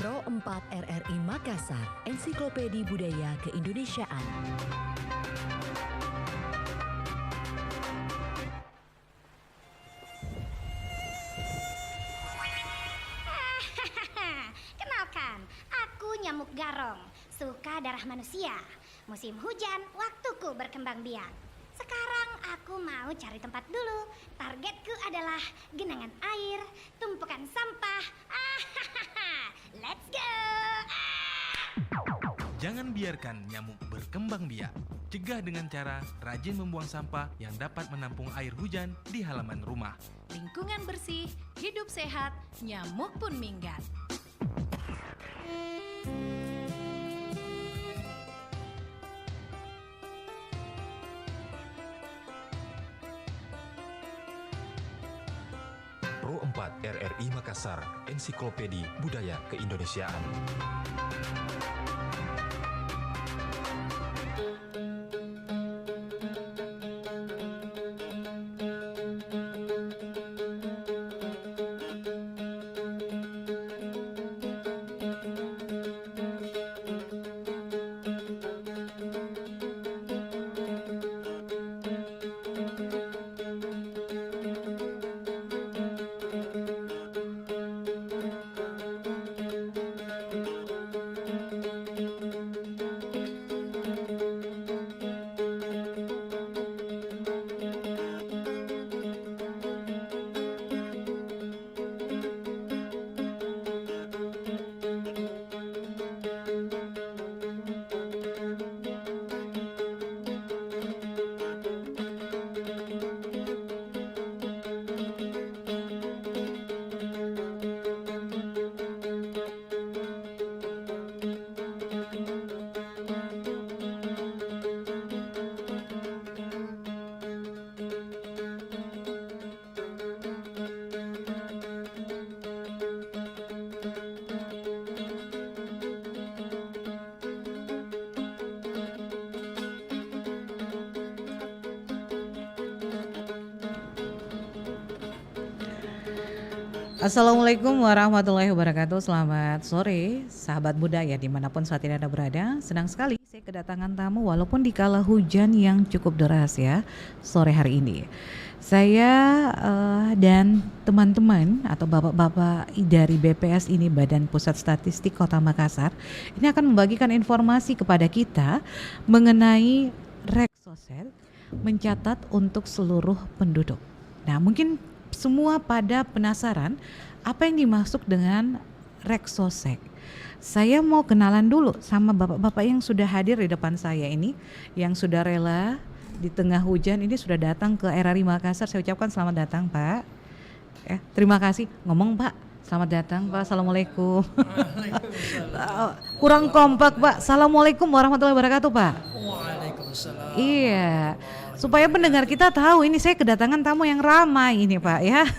Pro 4 RRI Makassar, Ensiklopedia Budaya Keindonesiaan. Kenalkan, aku nyamuk garong, suka darah manusia. Musim hujan, waktuku berkembang biak. Sekarang aku mau cari tempat dulu. Targetku adalah genangan air, tumpukan sampah. Let's go! Jangan biarkan nyamuk berkembang biak. Cegah dengan cara rajin membuang sampah yang dapat menampung air hujan di halaman rumah. Lingkungan bersih, hidup sehat, nyamuk pun minggat. Pro 4 RRI Makassar, Ensiklopedia Budaya Keindonesiaan. Assalamualaikum warahmatullahi wabarakatuh. Selamat sore sahabat budaya dimanapun saat ini Anda berada. Senang sekali saya kedatangan tamu walaupun di kala hujan yang cukup deras ya sore hari ini. Saya dan teman-teman atau bapak-bapak dari BPS ini, Badan Pusat Statistik Kota Makassar, ini akan membagikan informasi kepada kita mengenai Reksoset mencatat untuk seluruh penduduk. Nah, mungkin semua pada penasaran apa yang dimaksud dengan Reksosek. Saya mau kenalan dulu sama bapak-bapak yang sudah hadir di depan saya ini, yang sudah rela di tengah hujan ini sudah datang ke RRI Makassar. Saya ucapkan selamat datang Pak. Terima kasih. Ngomong Pak, selamat datang Pak. Assalamualaikum. Kurang kompak Pak. Assalamualaikum warahmatullahi wabarakatuh Pak. Waalaikumsalam. Iya. Supaya pendengar kita tahu ini saya kedatangan tamu yang ramai ini Pak ya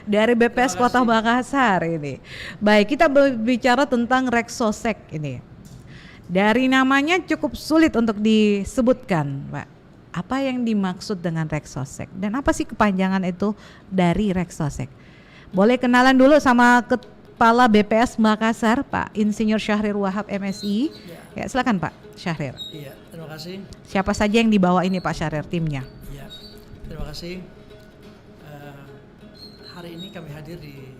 dari BPS Kota Makassar ini. Baik, kita berbicara tentang Reksosek ini. Dari namanya cukup sulit untuk disebutkan Pak. Apa yang dimaksud dengan Reksosek dan apa sih kepanjangan itu dari Reksosek? Boleh kenalan dulu sama Kepala BPS Makassar Pak Insinyur Syahrir Wahab MSI. Ya, silakan Pak Syahrir. Iya, terima kasih. Siapa saja yang dibawa ini Pak Syahrir timnya? Iya, terima kasih. Hari ini kami hadir di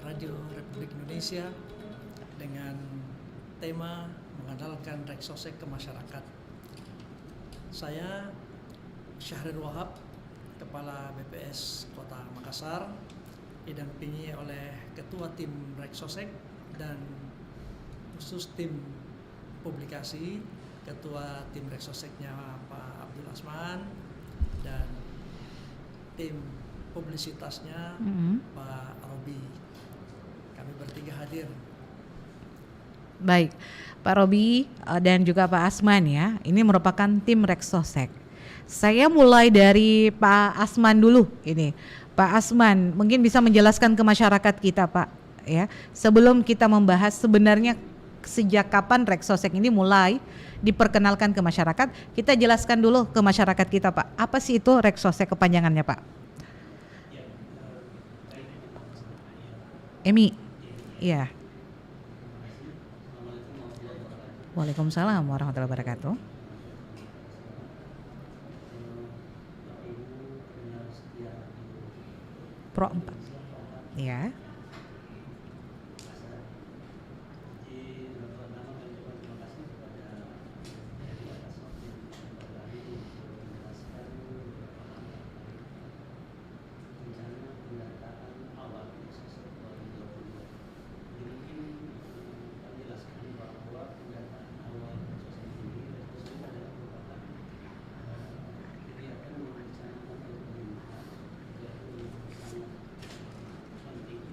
Radio Republik Indonesia dengan tema mengandalkan Reksosek ke masyarakat. Saya Syahrir Wahab, Kepala BPS Kota Makassar, didampingi oleh Ketua Tim Reksosek dan khusus tim publikasi, Ketua Tim Reksoseknya Pak Abdul Asman dan tim publisitasnya Pak Robi. Kami bertiga hadir. Baik, Pak Robi dan juga Pak Asman ya. Ini merupakan tim Reksosek. Saya mulai dari Pak Asman dulu ini. Pak Asman, mungkin bisa menjelaskan ke masyarakat kita Pak ya. Sebelum kita membahas sebenarnya sejak kapan Reksosek ini mulai diperkenalkan ke masyarakat, kita jelaskan dulu ke masyarakat kita Pak. Apa sih itu Reksosek kepanjangannya Pak? Emi, ya. Waalaikumsalam warahmatullahi wabarakatuh. Pro 4. Ya.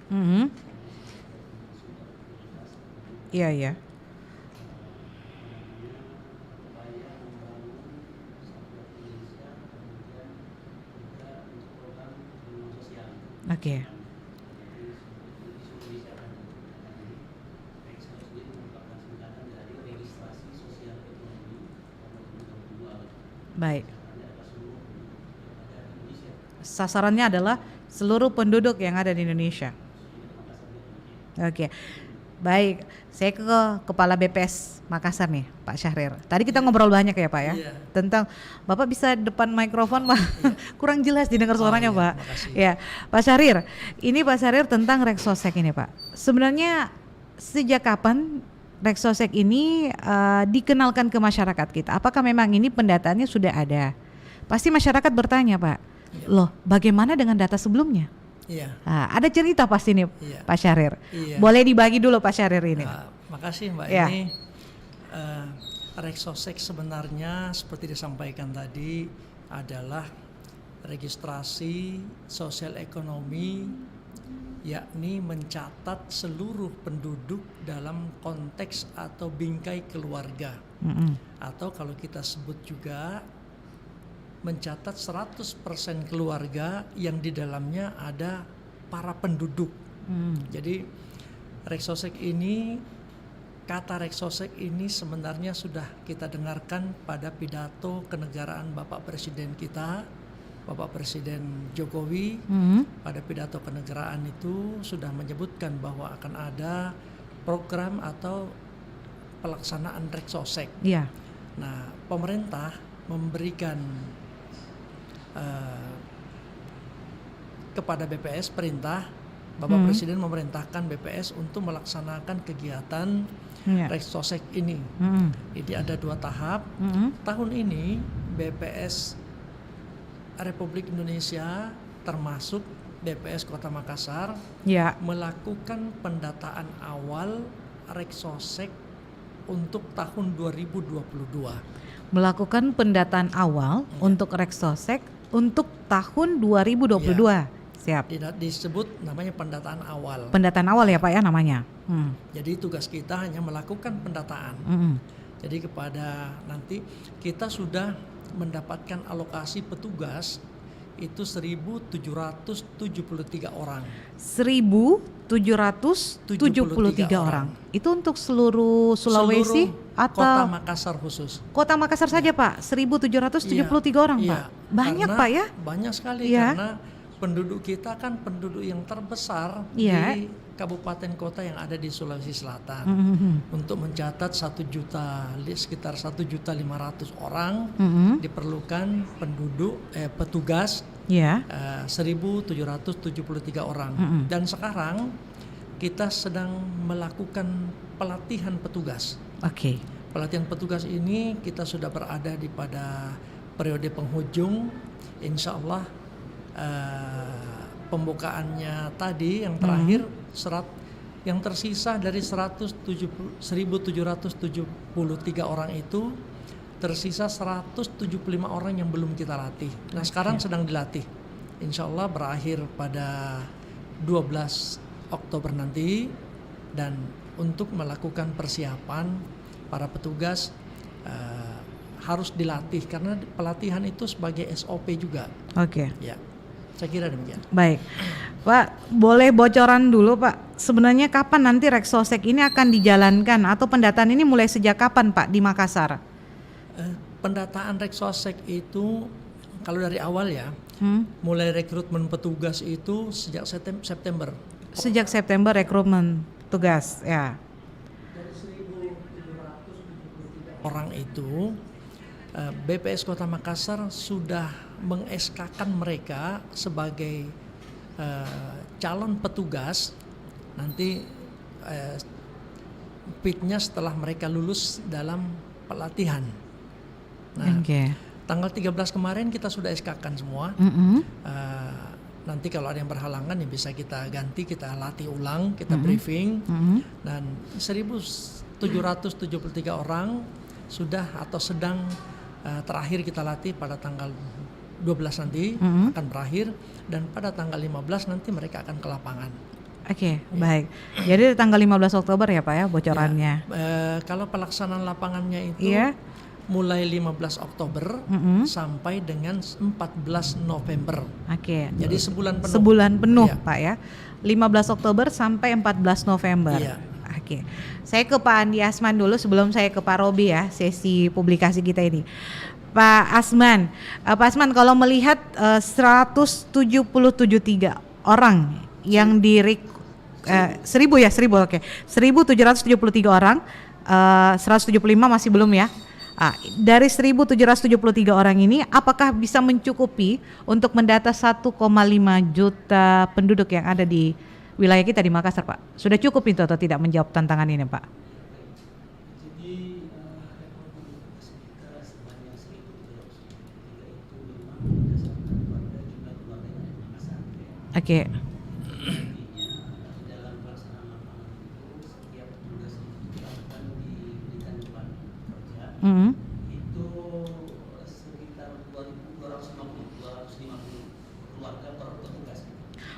Mhm. Iya, iya. Oke. Baik. Sasarannya adalah seluruh penduduk yang ada di Indonesia. Oke. Baik, saya ke Kepala BPS Makassar nih, Pak Syahrir. Tadi kita ngobrol banyak ya Pak ya, Iya. tentang Bapak bisa depan mikrofon Pak, kurang jelas didengar suaranya iya, Pak. makasih. Ya, Pak Syahrir, ini Pak Syahrir tentang Reksosek ini Pak. Sebenarnya sejak kapan Reksosek ini dikenalkan ke masyarakat kita? Apakah memang ini pendataannya sudah ada? Pasti masyarakat bertanya Pak, loh bagaimana dengan data sebelumnya? Iya. Nah, ada cerita pasti nih Iya. Pak Syahrir. Iya. Boleh dibagi dulu Pak Syahrir ini. Makasih Mbak. Ya. Ini Reksosek sebenarnya seperti disampaikan tadi adalah registrasi sosial ekonomi, yakni mencatat seluruh penduduk dalam konteks atau bingkai keluarga. Atau kalau kita sebut juga mencatat 100% keluarga yang di dalamnya ada para penduduk. Jadi Reksosek ini, kata Reksosek ini sebenarnya sudah kita dengarkan pada pidato kenegaraan Bapak Presiden kita, Bapak Presiden Jokowi. Pada pidato kenegaraan itu sudah menyebutkan bahwa akan ada program atau pelaksanaan Reksosek. Iya. Nah, pemerintah memberikan kepada BPS perintah, Bapak Presiden memerintahkan BPS untuk melaksanakan kegiatan Iya. Reksosek ini. Jadi ada 2 tahap. Tahun ini BPS Republik Indonesia termasuk BPS Kota Makassar Ya. melakukan pendataan awal Reksosek untuk tahun 2022. Melakukan pendataan awal untuk Reksosek untuk tahun 2022. Siap. Disebut namanya pendataan awal. Pendataan awal ya Pak ya namanya. Jadi tugas kita hanya melakukan pendataan. Jadi kepada nanti kita sudah mendapatkan alokasi petugas itu 1.773 orang. 1.773 orang. Itu untuk seluruh Sulawesi Seluruh atau Kota Makassar khusus. Kota Makassar saja Pak? 1.773 orang Iya, Pak. Banyak karena Pak ya? Banyak sekali Iya. karena penduduk kita kan penduduk yang terbesar Iya. di kabupaten kota yang ada di Sulawesi Selatan. Untuk mencatat 1 juta, sekitar 1.500.000 orang diperlukan petugas Ya. 1.773 orang. Dan sekarang kita sedang melakukan pelatihan petugas. Oke. Pelatihan petugas ini kita sudah berada di pada periode penghujung. Insya Allah pembukaannya tadi yang terakhir yang tersisa dari 1.773 orang itu tersisa 175 orang yang belum kita latih. Nah sekarang sedang dilatih. Insya Allah berakhir pada 12 Oktober nanti. Dan untuk melakukan persiapan para petugas harus dilatih karena pelatihan itu sebagai SOP juga. Oke. Ya, saya kira demikian. Baik, Pak, boleh bocoran dulu Pak. Sebenarnya kapan nanti Reksosek ini akan dijalankan atau pendataan ini mulai sejak kapan Pak di Makassar? Pendataan Reksosek itu kalau dari awal ya, mulai rekrutmen petugas itu sejak September. Sejak September rekrutmen tugas, ya. Dari 1.773 orang itu BPS Kota Makassar sudah meng-SK-kan mereka sebagai calon petugas nanti pitnya setelah mereka lulus dalam pelatihan. Nah, tanggal 13 kemarin kita sudah SK-kan semua. Nanti kalau ada yang berhalangan ya bisa kita ganti, kita latih ulang, kita briefing. Dan 1.773 orang sudah atau sedang terakhir kita latih pada tanggal 12 nanti akan berakhir, dan pada tanggal 15 nanti mereka akan ke lapangan. Baik. Jadi tanggal 15 Oktober ya Pak ya bocorannya. Kalau pelaksanaan lapangannya itu mulai 15 Oktober sampai dengan 14 November. Jadi sebulan penuh. Sebulan penuh Pak ya. 15 Oktober sampai 14 November. Saya ke Pak Andi Asman dulu sebelum saya ke Pak Robi ya, sesi publikasi kita ini. Pak Asman, kalau melihat 173 orang yang 1.773 orang, 175 masih belum ya. Dari 1.773 orang ini, apakah bisa mencukupi untuk mendata 1,5 juta penduduk yang ada di wilayah kita di Makassar, Pak? Sudah cukup itu atau tidak menjawab tantangan ini, Pak? Oke. Itu sekitar 250 keluarga per petugas.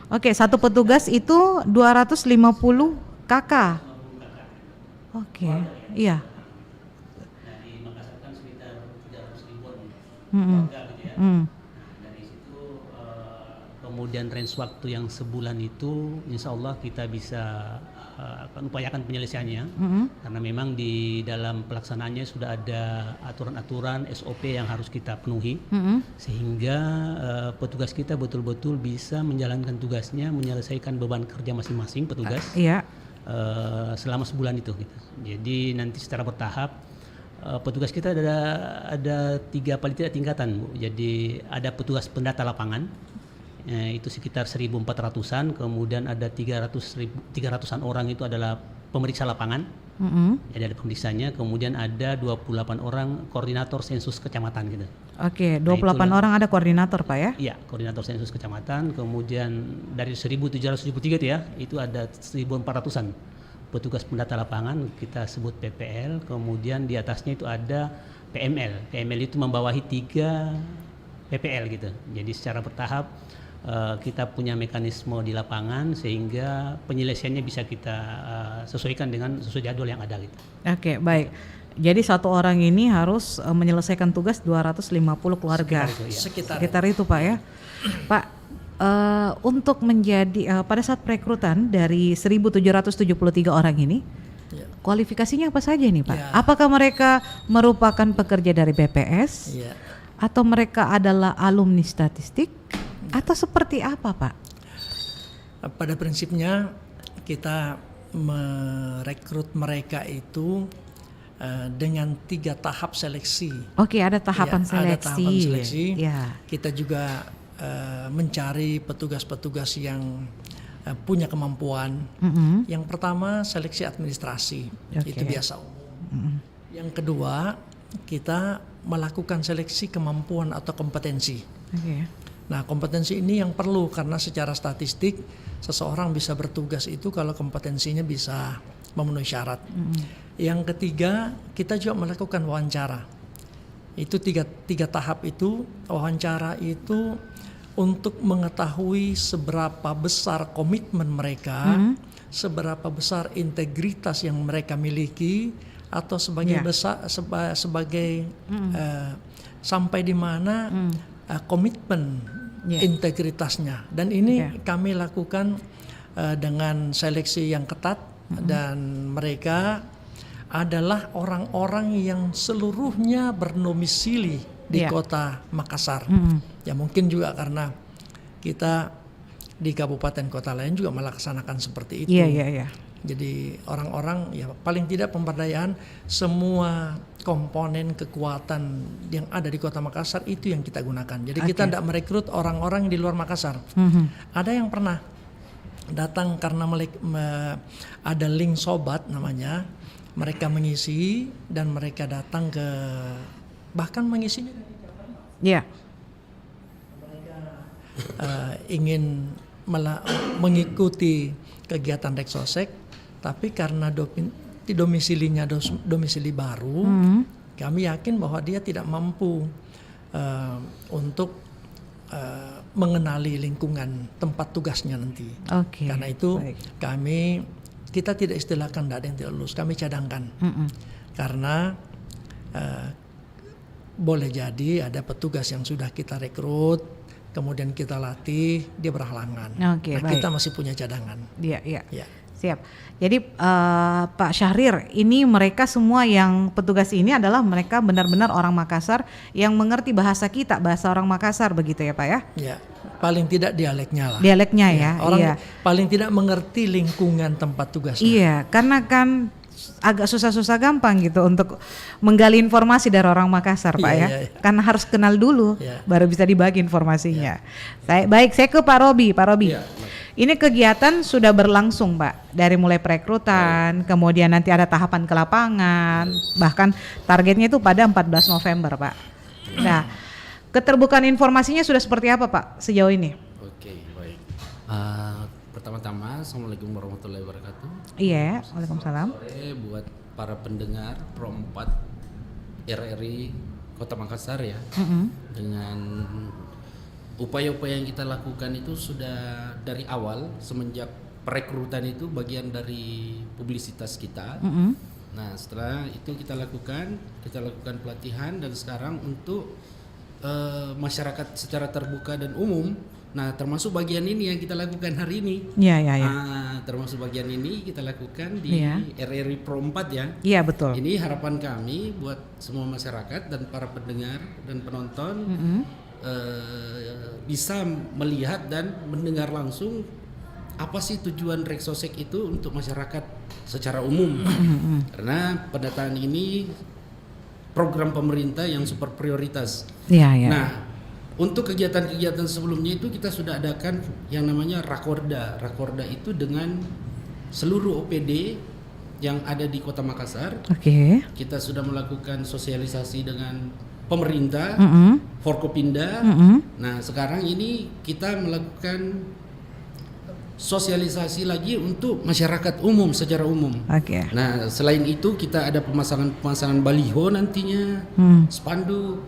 Oke, satu petugas itu 250 kakak. Oke, iya. Dari Makassar kan sekitar 300 ribuan keluarga gitu ya. Dari situ kemudian range waktu yang sebulan itu insya Allah kita bisa upayakan penyelesaiannya, karena memang di dalam pelaksanaannya sudah ada aturan-aturan SOP yang harus kita penuhi, sehingga petugas kita betul-betul bisa menjalankan tugasnya, menyelesaikan beban kerja masing-masing petugas selama sebulan itu gitu. Jadi nanti secara bertahap petugas kita ada 3 paling tidak tingkatan, Bu. Jadi ada petugas pendata lapangan, itu sekitar 1.400-an, kemudian ada 300-an orang itu adalah pemeriksa lapangan, jadi ada pemeriksanya, kemudian ada 28 orang koordinator sensus kecamatan gitu. Oke, 28 orang ada koordinator Pak ya? Iya, koordinator sensus kecamatan, kemudian dari 1.773 itu ya, itu ada 1.400-an petugas pendata lapangan, kita sebut PPL, kemudian di atasnya itu ada PML. PML itu membawahi 3 PPL gitu. Jadi secara bertahap kita punya mekanisme di lapangan sehingga penyelesaiannya bisa kita sesuaikan dengan sesuai jadwal yang ada gitu. Oke, baik. Jadi satu orang ini harus menyelesaikan tugas 250 keluarga. Sekitar itu Pak ya. Pak, untuk menjadi pada saat perekrutan dari 1.773 orang ini, kualifikasinya apa saja nih Pak? Apakah mereka merupakan pekerja dari BPS atau mereka adalah alumni statistik? Atau seperti apa Pak? Pada prinsipnya kita merekrut mereka itu dengan 3 tahap seleksi. Oke, ada tahapan seleksi. Ada tahapan seleksi. Kita juga mencari petugas-petugas yang punya kemampuan. Yang pertama seleksi administrasi, itu biasa umum. Yang kedua kita melakukan seleksi kemampuan atau kompetensi. Nah, kompetensi ini yang perlu karena secara statistik seseorang bisa bertugas itu kalau kompetensinya bisa memenuhi syarat. Yang ketiga, kita juga melakukan wawancara. Itu tiga tahap itu. Wawancara itu untuk mengetahui seberapa besar komitmen mereka, seberapa besar integritas yang mereka miliki, atau sebagai sampai di mana komitmen integritasnya. Dan ini kami lakukan dengan seleksi yang ketat, dan mereka adalah orang-orang yang seluruhnya bernomisili di kota Makassar. Ya mungkin juga karena kita di kabupaten kota lain juga melaksanakan seperti itu. Jadi orang-orang ya paling tidak pemberdayaan semua komponen kekuatan yang ada di Kota Makassar itu yang kita gunakan. Jadi kita tidak merekrut orang-orang di luar Makassar. Ada yang pernah datang karena ada link sobat namanya, mereka mengisi dan mereka datang ke bahkan mengisinya. Iya. Ingin mengikuti kegiatan Reksosek, tapi karena domisilinya domisili baru, kami yakin bahwa dia tidak mampu untuk mengenali lingkungan tempat tugasnya nanti. Karena itu kita tidak istilahkan tidak ada yang tidak lulus, kami cadangkan. Karena boleh jadi ada petugas yang sudah kita rekrut, kemudian kita latih, dia berhalangan. Kita masih punya cadangan. Iya. Siap. Jadi Pak Syahrir, ini mereka semua yang petugas ini adalah mereka benar-benar orang Makassar yang mengerti bahasa kita, bahasa orang Makassar begitu ya Pak ya? Iya, paling tidak dialeknya lah. Dialeknya ya. Orang paling tidak mengerti lingkungan tempat tugasnya. Iya, karena kan agak susah-susah gampang gitu untuk menggali informasi dari orang Makassar Pak ya. Karena harus kenal dulu baru bisa dibagi informasinya. Saya ke Pak Robi. Ini kegiatan sudah berlangsung Pak, dari mulai perekrutan, kemudian nanti ada tahapan ke lapangan, bahkan targetnya itu pada 14 November Pak. Nah, keterbukaan informasinya sudah seperti apa Pak sejauh ini? Oke, baik. Pertama-tama, Assalamualaikum warahmatullahi wabarakatuh. Iya, waalaikumsalam. Sore buat para pendengar Pro 4 RRI Kota Makassar ya, dengan upaya-upaya yang kita lakukan itu sudah dari awal semenjak perekrutan itu bagian dari publisitas kita. Nah setelah itu kita lakukan pelatihan dan sekarang untuk masyarakat secara terbuka dan umum. Nah termasuk bagian ini yang kita lakukan hari ini. Termasuk bagian ini kita lakukan di RRI Pro 4 ya. Iya betul. Ini harapan kami buat semua masyarakat dan para pendengar dan penonton. Bisa melihat dan mendengar langsung apa sih tujuan Reksosek itu untuk masyarakat secara umum. Karena pendataan ini program pemerintah yang super prioritas. Nah, untuk kegiatan-kegiatan sebelumnya itu kita sudah adakan yang namanya Rakorda. Rakorda itu dengan seluruh OPD yang ada di Kota Makassar. Kita sudah melakukan sosialisasi dengan pemerintah, Forkopimda. Nah sekarang ini kita melakukan sosialisasi lagi untuk masyarakat umum secara umum. Nah selain itu kita ada pemasangan baliho nantinya, spanduk,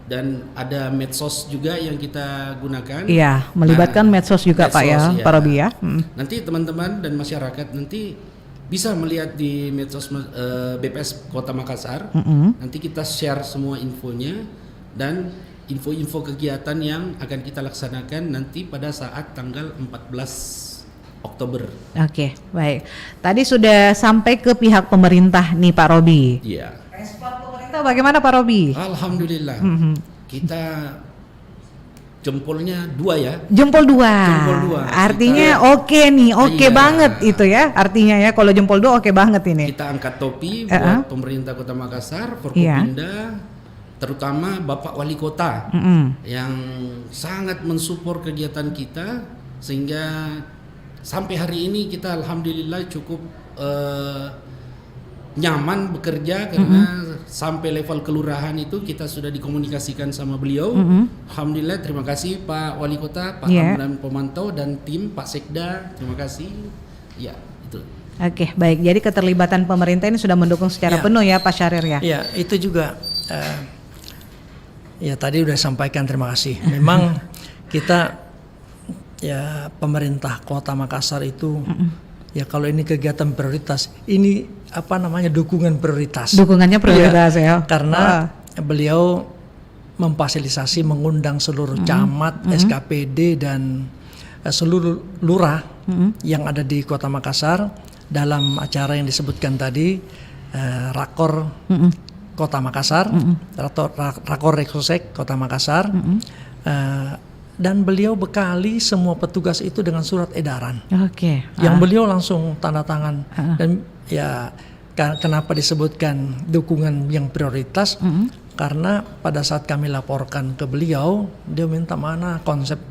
dan ada medsos juga yang kita gunakan. Iya, melibatkan medsos juga Pak ya, Pak Robi ya. Nanti teman-teman dan masyarakat nanti bisa melihat di medsos BPS Kota Makassar. Nanti kita share semua infonya dan info-info kegiatan yang akan kita laksanakan nanti pada saat tanggal 14 Oktober. Oke, baik. Tadi sudah sampai ke pihak pemerintah nih Pak Robi. Iya. Respon pemerintah bagaimana Pak Robi? Alhamdulillah. Kita jempolnya 2 ya. Jempol 2. Artinya oke nih, oke banget itu ya. Artinya ya kalau jempol 2 oke banget ini. Kita angkat topi buat pemerintah Kota Makassar, Forkopimda, terutama Bapak Wali Kota yang sangat mensupport kegiatan kita sehingga sampai hari ini kita alhamdulillah cukup nyaman bekerja karena sampai level kelurahan itu kita sudah dikomunikasikan sama beliau. Alhamdulillah, terima kasih Pak Wali Kota, Pak Amran Pemantau dan tim Pak Sekda, terima kasih. Ya, itu. Oke, baik. Jadi keterlibatan pemerintah ini sudah mendukung secara penuh ya Pak Syahrir ya. Iya, itu juga ya tadi udah sampaikan terima kasih. Memang kita ya pemerintah Kota Makassar itu ya kalau ini kegiatan prioritas, ini apa namanya dukungan prioritas. Dukungannya prioritas ya. Karena beliau memfasilitasi mengundang seluruh camat, SKPD dan seluruh lurah yang ada di Kota Makassar dalam acara yang disebutkan tadi Rakor Kota Makassar, Rakor Reksosek Kota Makassar. dan beliau bekali semua petugas itu dengan surat edaran. Oke. Yang beliau langsung tanda tangan. Dan ya kenapa disebutkan dukungan yang prioritas? Karena pada saat kami laporkan ke beliau, dia minta mana konsep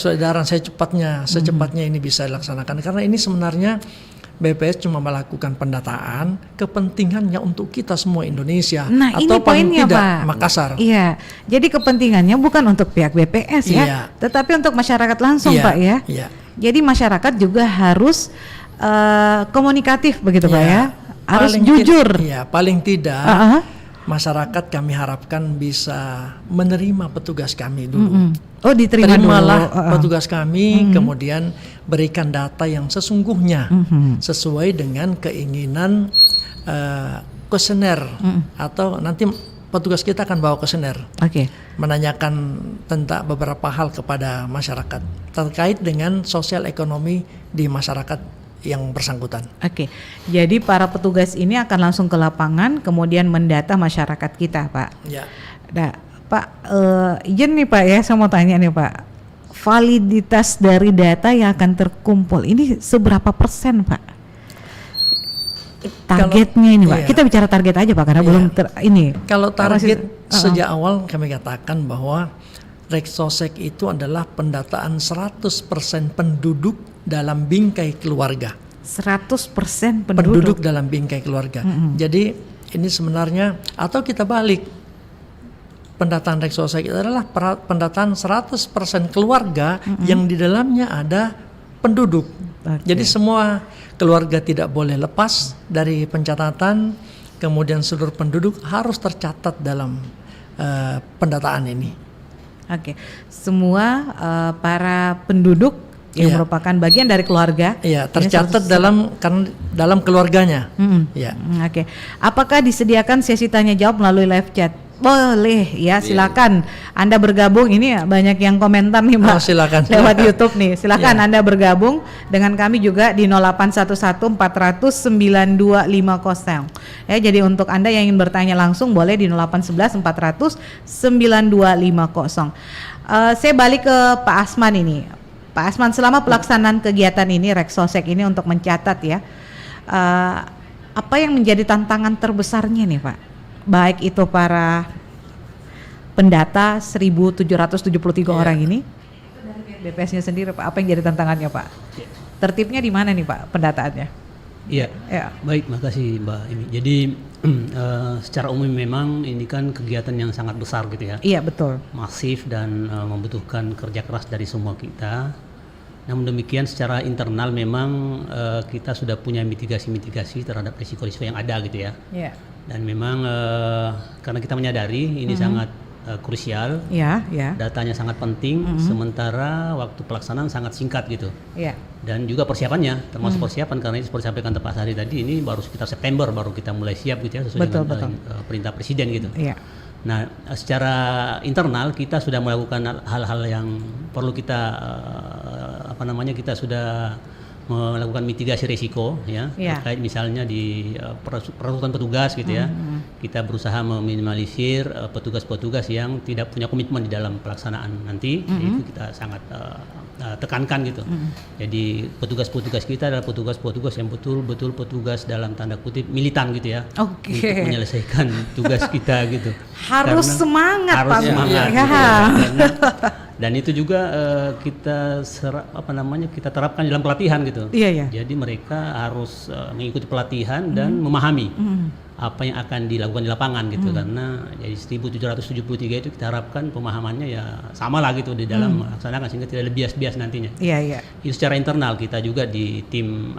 surat edaran secepatnya ini bisa dilaksanakan. Karena ini sebenarnya BPS cuma melakukan pendataan kepentingannya untuk kita semua Indonesia. Nah, atau ini poinnya Pak. Makassar. Iya. Jadi kepentingannya bukan untuk pihak BPS ya, tetapi untuk masyarakat langsung Pak ya. Iya. Jadi masyarakat juga harus komunikatif begitu Pak ya. Harus jujur. Iya, paling tidak masyarakat kami harapkan bisa menerima petugas kami dulu. Oh, terimalah petugas kami, kemudian berikan data yang sesungguhnya sesuai dengan keinginan kuesioner atau nanti petugas kita akan bawa kuesioner menanyakan tentang beberapa hal kepada masyarakat terkait dengan sosial ekonomi di masyarakat yang bersangkutan. Jadi para petugas ini akan langsung ke lapangan kemudian mendata masyarakat kita Pak. Ya. Nah, Pak, izin nih Pak ya, saya mau tanya nih Pak, validitas dari data yang akan terkumpul ini seberapa persen Pak? Targetnya ini Pak, kita bicara target aja Pak karena belum ini. Kalau target sejak awal kami katakan bahwa Reksosek itu adalah pendataan 100% penduduk dalam bingkai keluarga. 100% penduduk dalam bingkai keluarga. Jadi ini sebenarnya atau kita balik. Pendataan Reksosek itu adalah pendataan 100% keluarga yang di dalamnya ada penduduk. Jadi semua keluarga tidak boleh lepas dari pencatatan, kemudian seluruh penduduk harus tercatat dalam pendataan ini. Semua para penduduk yang merupakan bagian dari keluarga, tercatat dalam keluarganya. Apakah disediakan sesi tanya jawab melalui live chat? Boleh ya, silakan Anda bergabung. Ini banyak yang komentar nih Mbak lewat YouTube nih. Silakan Anda bergabung dengan kami juga di 0811 400 9250. Ya, jadi untuk Anda yang ingin bertanya langsung boleh di 0811 400 9250. Saya balik ke Pak Asman ini. Pak Asman, selama pelaksanaan kegiatan ini Reksosek ini untuk mencatat ya, apa yang menjadi tantangan terbesarnya nih Pak? Baik itu para pendata 1.773 orang ini, BPS-nya sendiri Pak, apa yang jadi tantangannya Pak? Tertibnya di mana nih Pak pendataannya? Baik, makasih Mbak Imi. Jadi secara umum memang ini kan kegiatan yang sangat besar gitu ya. Iya betul. Masif dan membutuhkan kerja keras dari semua kita. Namun demikian secara internal memang kita sudah punya mitigasi-mitigasi terhadap risiko-risiko yang ada gitu ya. Dan memang karena kita menyadari ini sangat krusial, datanya sangat penting, sementara waktu pelaksanaan sangat singkat gitu. Dan juga persiapannya, termasuk persiapan karena ini seperti sampaikan Pak Sari tadi, ini baru sekitar September baru kita mulai siap gitu ya sesuai dengan perintah Presiden gitu. Nah, secara internal kita sudah melakukan hal-hal yang perlu kita kita sudah melakukan mitigasi risiko ya, terkait misalnya di perekrutan petugas gitu ya. Kita berusaha meminimalisir petugas-petugas yang tidak punya komitmen di dalam pelaksanaan nanti, itu kita sangat tekankan gitu. Jadi petugas-petugas kita adalah petugas-petugas yang betul-betul petugas dalam tanda kutip militan gitu ya, untuk menyelesaikan tugas kita gitu. Harus semangat Pak. Harus semangat. Gitu, dan itu juga kita terapkan dalam pelatihan gitu. Jadi mereka harus mengikuti pelatihan dan memahami apa yang akan dilakukan di lapangan gitu, karena jadi 1.773 itu kita harapkan pemahamannya ya sama lah gitu di dalam melaksanakan sehingga tidak ada bias-bias nantinya. Itu secara internal. Kita juga di tim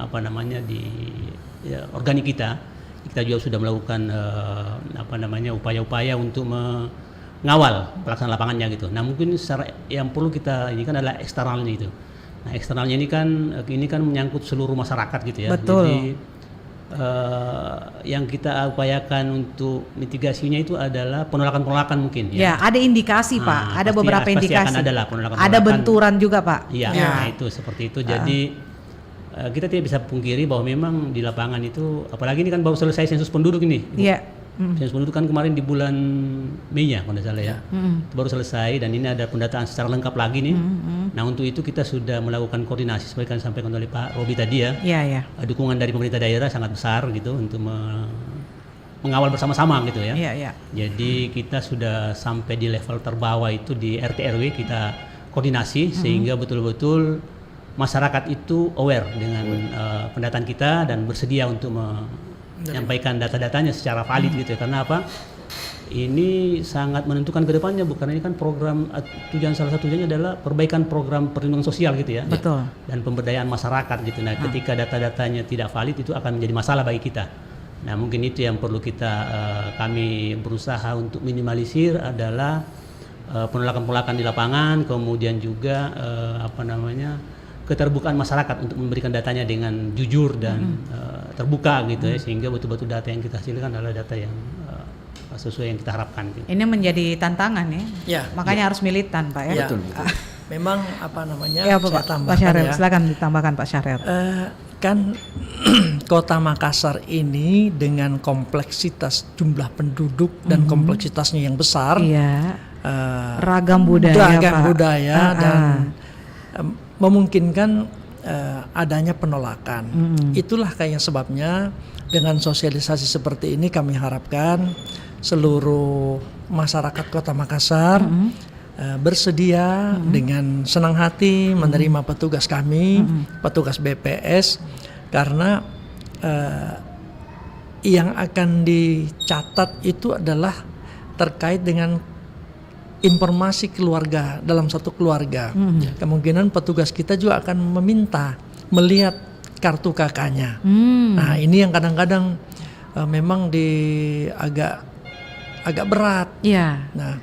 di organik kita juga sudah melakukan upaya-upaya untuk ngawal pelaksanaan lapangannya gitu. Nah mungkin secara yang perlu kita ini kan adalah eksternalnya itu. Nah eksternalnya ini kan menyangkut seluruh masyarakat gitu ya. Betul. Jadi yang kita upayakan untuk mitigasinya itu adalah penolakan mungkin ya. Ada indikasi Pak, ada beberapa indikasi. Akan ada lah penolakan. Ada benturan juga Pak. Nah itu seperti itu. Jadi kita tidak bisa pungkiri bahwa memang di lapangan itu, apalagi ini kan baru selesai sensus penduduk ini. Sensus penduduk kan kemarin di bulan Mei ya, kalau tidak salah ya. Itu baru selesai dan ini ada pendataan secara lengkap lagi nih. Nah untuk itu kita sudah melakukan koordinasi seperti yang disampaikan oleh Pak Robi tadi ya. Dukungan dari pemerintah daerah sangat besar gitu untuk mengawal bersama-sama gitu ya. Jadi kita sudah sampai di level terbawah itu di RT RW kita koordinasi sehingga betul-betul masyarakat itu aware dengan pendataan kita dan bersedia untuk menyampaikan data-datanya secara valid gitu ya. Karena apa? Ini sangat menentukan ke depannya, bukan ini kan program salah satu tujuannya adalah perbaikan program perlindungan sosial gitu ya. Betul. Dan pemberdayaan masyarakat gitu. Nah, ketika data-datanya tidak valid itu akan menjadi masalah bagi kita. Nah, mungkin itu yang perlu kami berusaha untuk minimalisir adalah penolakan-penolakan di lapangan, kemudian juga keterbukaan masyarakat untuk memberikan datanya dengan jujur dan terbuka gitu ya, sehingga betul-betul data yang kita hasilkan adalah data yang sesuai yang kita harapkan gitu. Ini menjadi tantangan ya. Makanya harus militan Pak ya. Betul. Memang Pak Syahril, silakan ditambahkan Pak Syahril. Kan Kota Makassar ini dengan kompleksitas jumlah penduduk dan kompleksitasnya yang besar, ragam budaya dan memungkinkan adanya penolakan. Itulah kayaknya sebabnya dengan sosialisasi seperti ini kami harapkan seluruh masyarakat Kota Makassar bersedia dengan senang hati menerima petugas kami, petugas BPS, karena yang akan dicatat itu adalah terkait dengan informasi keluarga dalam satu keluarga. Kemungkinan petugas kita juga akan meminta melihat kartu kakaknya. Nah, ini yang kadang-kadang memang agak berat. Nah,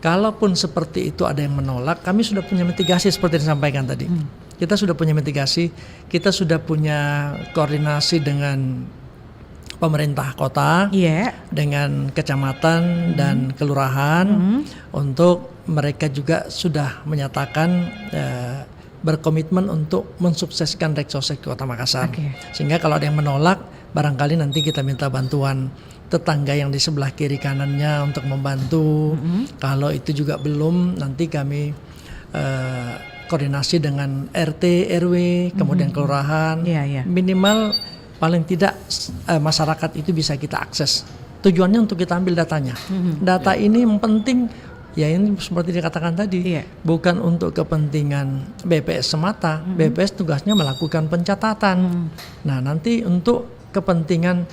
kalaupun seperti itu ada yang menolak, kami sudah punya mitigasi seperti yang disampaikan tadi. Kita sudah punya mitigasi, kita sudah punya koordinasi dengan pemerintah kota, dengan kecamatan dan kelurahan, untuk mereka juga sudah menyatakan berkomitmen untuk mensukseskan Reksosek Kota Makassar. Sehingga kalau ada yang menolak, barangkali nanti kita minta bantuan tetangga yang di sebelah kiri kanannya untuk membantu. Kalau itu juga belum, nanti kami koordinasi dengan RT, RW, kemudian kelurahan, minimal paling tidak masyarakat itu bisa kita akses. Tujuannya untuk kita ambil datanya. Data ini yang penting, ya ini seperti dikatakan tadi, bukan untuk kepentingan BPS semata. BPS tugasnya melakukan pencatatan. Nah, nanti untuk kepentingan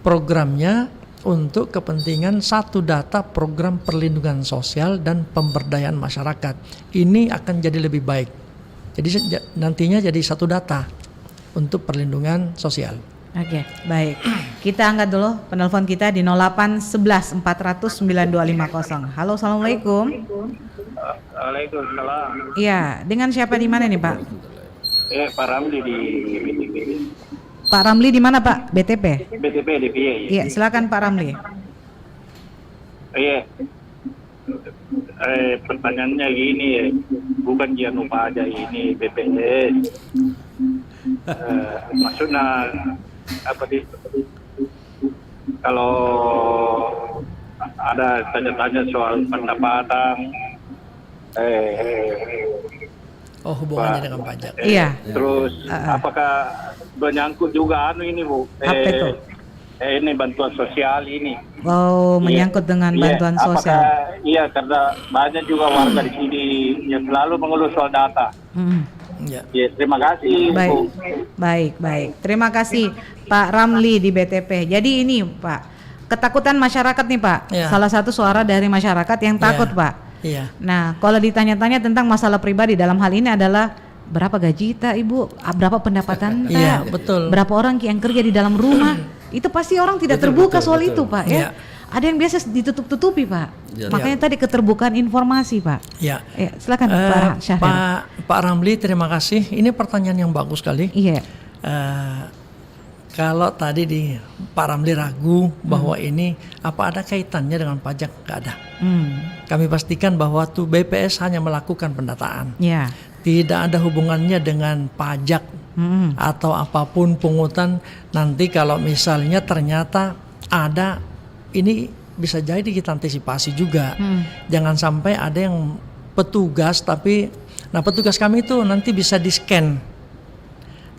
programnya, untuk kepentingan satu data program perlindungan sosial dan pemberdayaan masyarakat. Ini akan jadi lebih baik. Jadi nantinya jadi satu data untuk perlindungan sosial. Baik. Kita angkat dulu penelpon kita di 0811 400 9250. Halo, assalamualaikum. Waalaikumsalam. Iya, dengan siapa di mana nih Pak? Pak Ramli di BTP. Pak Ramli di mana Pak? BTP? BTP di PI. Iya, silakan Pak Ramli. Pertanyaannya gini, bukan jangan lupa aja ini BPS. Maksudnya apa sih? Kalau ada tanya-tanya soal pendapatan, hubungannya dengan pajak. Terus apakah menyangkut juga ini Bu? Apa itu? Ini bantuan sosial ini. Menyangkut dengan bantuan sosial. Iya, karena banyak juga warga di sini yang selalu mengeluh soal data. Terima kasih. Baik. Terima kasih Pak Ramli di BTP. Jadi ini Pak, ketakutan masyarakat nih Pak. Salah satu suara dari masyarakat yang takut Pak. Nah, kalau ditanya-tanya tentang masalah pribadi dalam hal ini adalah berapa gaji kita Ibu, berapa pendapatan kita, berapa orang yang kerja di dalam rumah. Itu pasti orang tidak terbuka soal itu Pak ya. Ada yang biasa ditutup-tutupi Pak. Makanya tadi keterbukaan informasi Pak. Silakan Pak Syahril. Pak Ramli, terima kasih. Ini pertanyaan yang bagus sekali. Kalau tadi Pak Ramli ragu bahwa ini apa ada kaitannya dengan pajak, nggak ada. Kami pastikan bahwa tuh BPS hanya melakukan pendataan. Tidak ada hubungannya dengan pajak atau apapun pungutan. Nanti kalau misalnya ternyata ada ini bisa jadi kita antisipasi juga. Jangan sampai ada yang petugas tapi, nah petugas kami itu nanti bisa di-scan.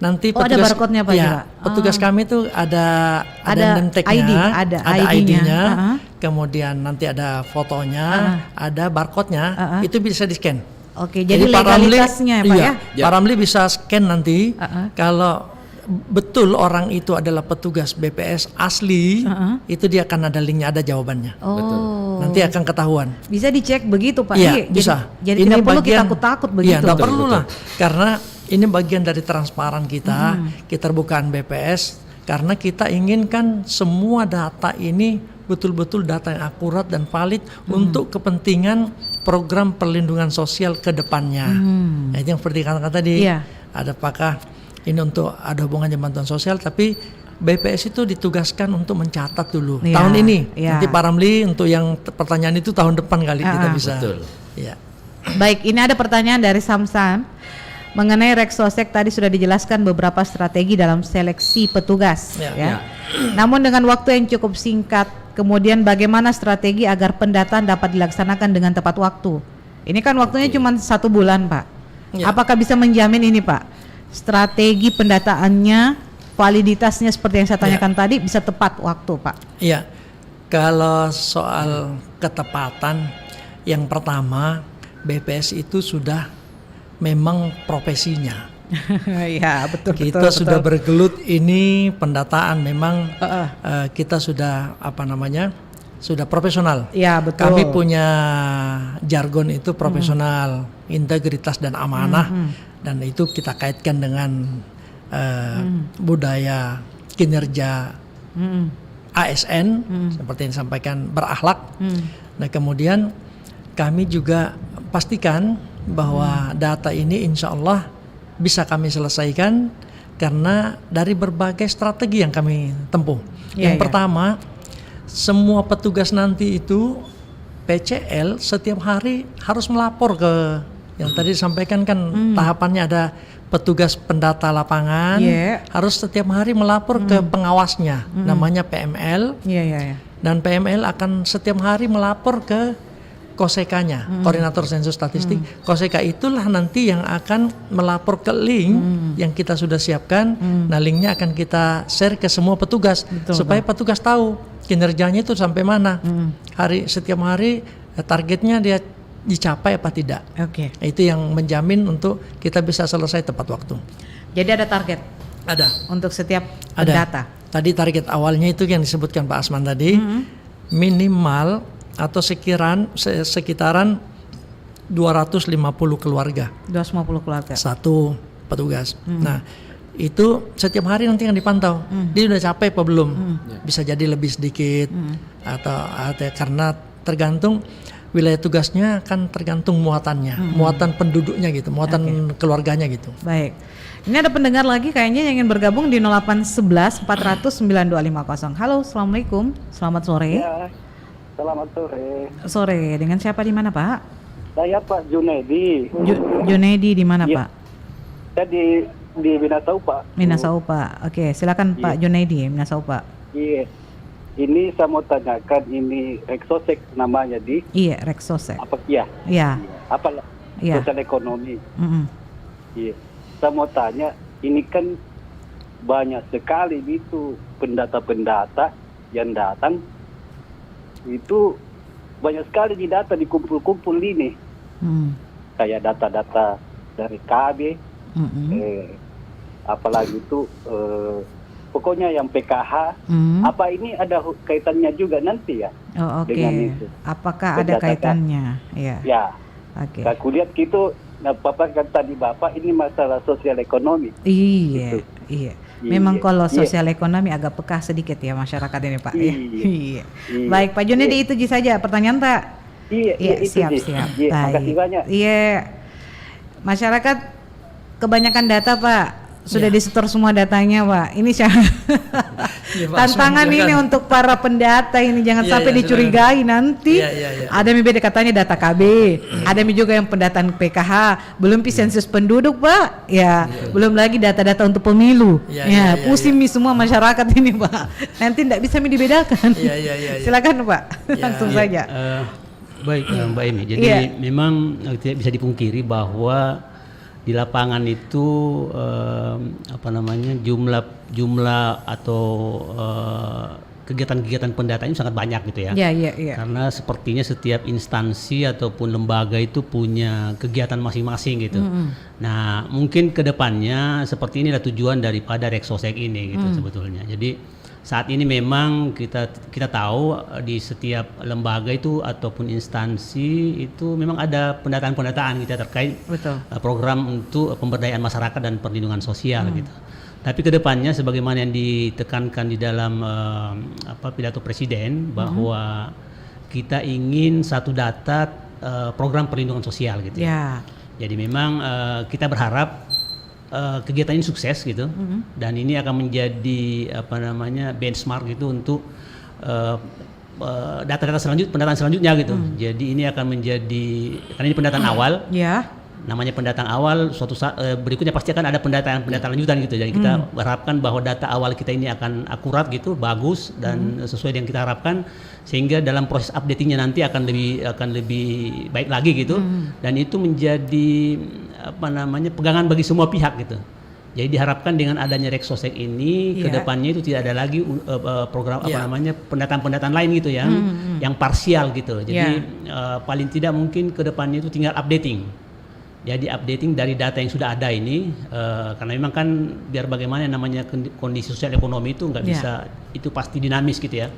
Nanti ada barcode-nya Pak juga? Petugas kami itu ada name tag-nya, ada ID-nya, kemudian nanti ada fotonya, ada barcode-nya, itu bisa di-scan. Oke, jadi legalitasnya Pak ya? Pak Ramli bisa scan nanti, kalau betul orang itu adalah petugas BPS asli, itu dia akan ada linknya, ada jawabannya. Nanti akan ketahuan. Bisa dicek begitu Pak? Iya, bisa. Jadi tidak perlu kita takut-takut begitu? Iya, tidak perlu lah, karena ini bagian dari transparan kita, keterbukaan BPS, karena kita inginkan semua data ini betul-betul data yang akurat dan valid untuk kepentingan program perlindungan sosial ke depannya. Nah, itu yang seperti kata tadi, ada apakah ini untuk ada hubungannya bantuan sosial, tapi BPS itu ditugaskan untuk mencatat dulu tahun ini. Nanti Pak Ramli untuk yang pertanyaan itu tahun depan kali kita bisa. Betul. Ya. Baik, ini ada pertanyaan dari Samsan. Mengenai Reksosek tadi sudah dijelaskan beberapa strategi dalam seleksi petugas Namun dengan waktu yang cukup singkat, kemudian bagaimana strategi agar pendataan dapat dilaksanakan dengan tepat waktu? Ini kan waktunya cuma 1 bulan Pak. Apakah bisa menjamin ini Pak, strategi pendataannya, validitasnya seperti yang saya tanyakan tadi bisa tepat waktu Pak? Iya, kalau soal ketepatan, yang pertama BPS itu sudah memang profesinya. Ya betul. Kita sudah bergelut ini pendataan, memang kita sudah sudah profesional. Ya betul. Kami punya jargon itu profesional, integritas dan amanah, dan itu kita kaitkan dengan budaya kinerja ASN seperti yang disampaikan, berakhlak. Nah kemudian kami juga pastikan bahwa data ini insya Allah bisa kami selesaikan karena dari berbagai strategi yang kami tempuh. Yang pertama, semua petugas nanti itu PCL setiap hari harus melapor ke, yang tadi disampaikan kan tahapannya ada petugas pendata lapangan, harus setiap hari melapor ke pengawasnya, namanya PML, dan PML akan setiap hari melapor ke Kosekanya, koordinator sensus statistik. Koseka itulah nanti yang akan melapor ke link yang kita sudah siapkan. Nah linknya akan kita share ke semua petugas, supaya petugas tahu kinerjanya itu sampai mana. Setiap hari targetnya dia dicapai apa tidak. Nah, itu yang menjamin untuk kita bisa selesai tepat waktu. Jadi ada target? Ada. Untuk setiap data? Tadi target awalnya itu yang disebutkan Pak Asman tadi, minimal atau sekitaran 250 keluarga. 250 keluarga. Satu petugas. Nah, itu setiap hari nanti yang dipantau. Dia udah capai apa belum? Bisa jadi lebih sedikit atau karena tergantung wilayah tugasnya, kan tergantung muatannya, muatan penduduknya gitu, muatan keluarganya gitu. Baik. Ini ada pendengar lagi kayaknya yang ingin bergabung di 0811 400 9250. Halo, Assalamualaikum. Selamat sore. Ya. Selamat sore. Sore, dengan siapa di mana Pak? Saya Pak Junedi. Junedi di mana Pak? Saya di Minasaupa. Minasaupa. Oke, silakan Pak Junedi, Minasaupa. Iya. Ini saya mau tanyakan, ini Reksosek namanya di? Iya, Reksosek. Apa ya? Iya. Apa? Sosial ekonomi. Iya. Saya mau tanya, ini kan banyak sekali itu pendata-pendata yang datang. Itu banyak sekali di data dikumpul-kumpul ini, kayak data-data dari KB, apalagi itu pokoknya yang PKH, apa ini ada kaitannya juga nanti ya? Dengan itu? Apakah ada kaitannya? Ya. Aku lihat gitu. Nah, Bapak kan tadi Bapak ini masalah sosial ekonomi. Iya. Memang kalau sosial ekonomi agak peka sedikit ya masyarakat ini Pak. Iya. Baik Pak Junedi, itu saja pertanyaan tak? Iya. Siap. Terima kasih banyak. Iya. Masyarakat kebanyakan data Pak. sudah disetor semua datanya, Pak. Ini tantangan ini untuk para pendata ini, jangan sampai dicurigai nanti. Ada yang beda katanya data KB, ada yang juga yang pendataan PKH, belum sensus penduduk, Pak. Belum lagi data-data untuk pemilu. Pusing semua masyarakat ini, Pak. Nanti tidak bisa dibedakan. Silakan, Pak. Langsung saja. Baik, Mbak Emi. Jadi memang tidak bisa dipungkiri bahwa di lapangan itu jumlah atau kegiatan-kegiatan pendataan sangat banyak gitu ya. Karena sepertinya setiap instansi ataupun lembaga itu punya kegiatan masing-masing gitu. Nah, mungkin kedepannya seperti inilah tujuan daripada Reksosek ini gitu sebetulnya. Jadi saat ini memang kita tahu di setiap lembaga itu ataupun instansi itu memang ada pendataan-pendataan gitu terkait program untuk pemberdayaan masyarakat dan perlindungan sosial gitu. Tapi kedepannya sebagaimana yang ditekankan di dalam pidato Presiden bahwa kita ingin satu data program perlindungan sosial gitu. Jadi memang kita berharap kegiatan ini sukses gitu, dan ini akan menjadi benchmark gitu untuk data-data pendataan selanjutnya gitu. Jadi ini akan menjadi, karena ini pendataan awal. Namanya pendataan awal, suatu saat berikutnya pasti akan ada pendataan lanjutan gitu. Jadi kita berharapkan bahwa data awal kita ini akan akurat gitu, bagus dan sesuai dengan kita harapkan, sehingga dalam proses updatingnya nanti akan lebih baik lagi gitu. Dan itu menjadi pegangan bagi semua pihak gitu. Jadi diharapkan dengan adanya Reksosek ini kedepannya itu tidak ada lagi program pendataan-pendataan lain gitu yang parsial gitu. Jadi paling tidak mungkin kedepannya itu tinggal updating. Jadi updating dari data yang sudah ada ini, karena memang kan biar bagaimana namanya kondisi sosial ekonomi itu nggak bisa, itu pasti dinamis gitu ya.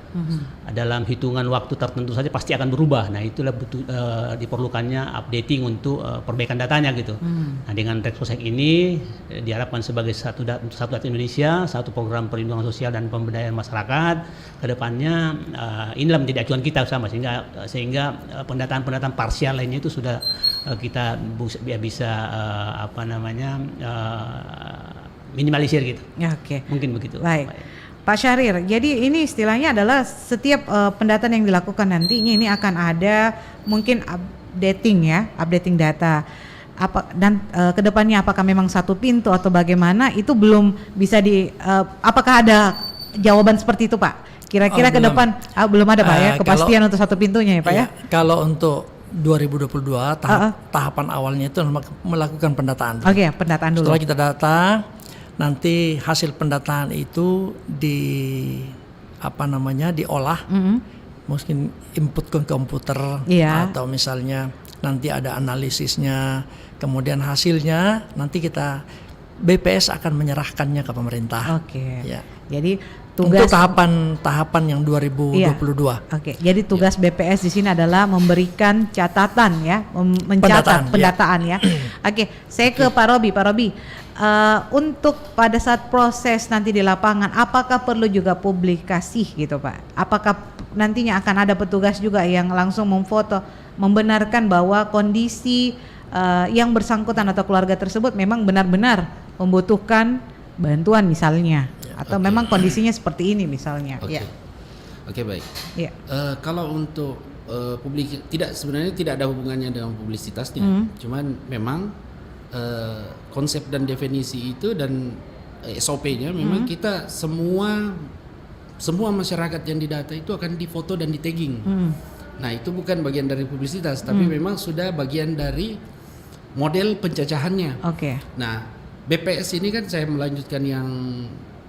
Dalam hitungan waktu tertentu saja pasti akan berubah. Nah itulah diperlukannya updating untuk perbaikan datanya gitu. Nah dengan Reksosek ini diharapkan sebagai satu data Indonesia, satu program perlindungan sosial dan pemberdayaan masyarakat. Kedepannya inilah menjadi acuan kita sama, sehingga pendataan-pendataan parsial lainnya itu sudah kita bisa minimalisir gitu. Mungkin begitu. Baik. Pak Syahrir, jadi ini istilahnya adalah setiap pendataan yang dilakukan nantinya ini akan ada mungkin updating data. Kedepannya apakah memang satu pintu atau bagaimana, itu belum bisa apakah ada jawaban seperti itu, Pak? Kira-kira ke depan belum ada, Pak, kepastian untuk satu pintunya ya, Pak ya? Kalau untuk 2022 tahapan awalnya itu melakukan pendataan dulu. Pendataan dulu. Setelah kita data, nanti hasil pendataan itu diolah, mungkin input ke komputer atau misalnya nanti ada analisisnya, kemudian hasilnya nanti BPS akan menyerahkannya ke pemerintah. Jadi tugas untuk tahapan yang 2022. Jadi tugas BPS di sini adalah memberikan catatan ya, mencatat pendataan ya. Saya ke Pak Robi. Pak Robi, untuk pada saat proses nanti di lapangan, apakah perlu juga publikasi gitu, Pak? Apakah nantinya akan ada petugas juga yang langsung memfoto, membenarkan bahwa kondisi yang bersangkutan atau keluarga tersebut memang benar-benar membutuhkan bantuan misalnya, atau memang kondisinya seperti ini misalnya. Baik. Kalau untuk sebenarnya tidak ada hubungannya dengan publisitasnya, cuman memang konsep dan definisi itu dan SOP-nya memang kita semua masyarakat yang didata itu akan difoto dan di tagging. Nah itu bukan bagian dari publisitas, tapi memang sudah bagian dari model pencacahannya. Nah BPS ini kan saya melanjutkan yang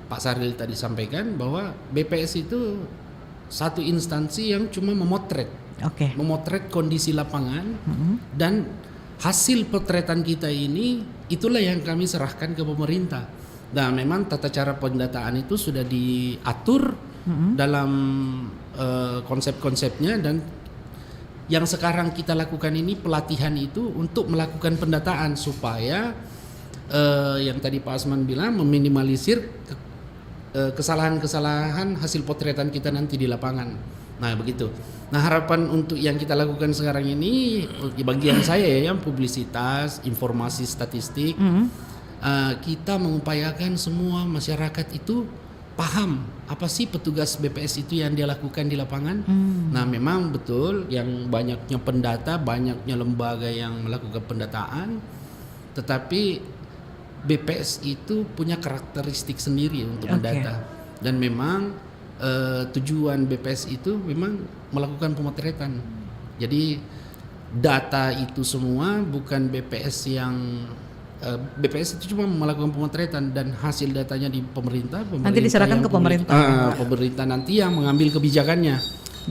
Pak Saril tadi sampaikan, bahwa BPS itu satu instansi yang cuma memotret kondisi lapangan, dan hasil potretan kita ini itulah yang kami serahkan ke pemerintah. Nah memang tata cara pendataan itu sudah diatur dalam konsep-konsepnya, dan yang sekarang kita lakukan ini pelatihan itu untuk melakukan pendataan supaya yang tadi Pak Asman bilang meminimalisir kesalahan-kesalahan hasil potretan kita nanti di lapangan. Nah begitu. Nah harapan untuk yang kita lakukan sekarang ini di bagian saya ya, yang publisitas, informasi statistik, kita mengupayakan semua masyarakat itu paham apa sih petugas BPS itu yang dia lakukan di lapangan. Nah, memang betul yang banyaknya pendata, banyaknya lembaga yang melakukan pendataan, tetapi BPS itu punya karakteristik sendiri untuk mendata. Dan memang tujuan BPS itu memang melakukan pemotretan. Jadi data itu semua bukan BPS yang BPS itu cuma melakukan pemotretan dan hasil datanya di pemerintah nanti diserahkan ke pemerintah. Pemerintah nanti yang mengambil kebijakannya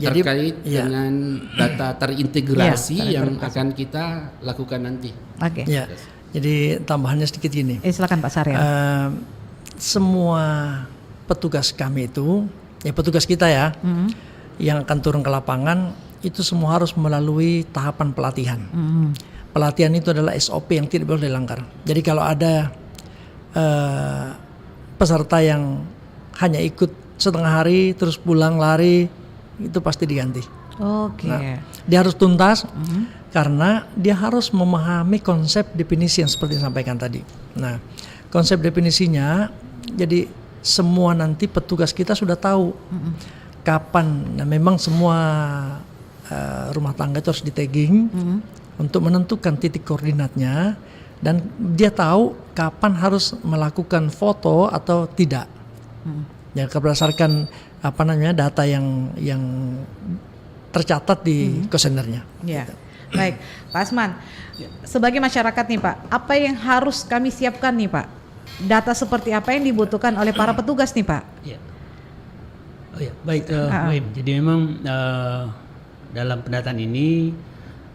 terkait dengan data terintegrasi yang akan kita lakukan nanti. Ya. Jadi tambahannya sedikit gini. Silakan Pak Saryan. Semua petugas kami itu, ya petugas kita ya, yang akan turun ke lapangan itu semua harus melalui tahapan pelatihan. Pelatihan itu adalah SOP yang tidak boleh dilanggar. Jadi kalau ada peserta yang hanya ikut setengah hari terus pulang lari, itu pasti diganti. Nah, dia harus tuntas karena dia harus memahami konsep definisi yang seperti disampaikan tadi. Nah, konsep definisinya, jadi semua nanti petugas kita sudah tahu kapan. Nah, memang semua rumah tangga itu harus di-tagging untuk menentukan titik koordinatnya, dan dia tahu kapan harus melakukan foto atau tidak. Ya, berdasarkan data yang tercatat di kuesionernya. Ya. Baik, Pak Asman. Sebagai masyarakat nih Pak, apa yang harus kami siapkan nih Pak? Data seperti apa yang dibutuhkan oleh para petugas nih Pak? Ya. Oh ya, baik. Jadi memang dalam pendataan ini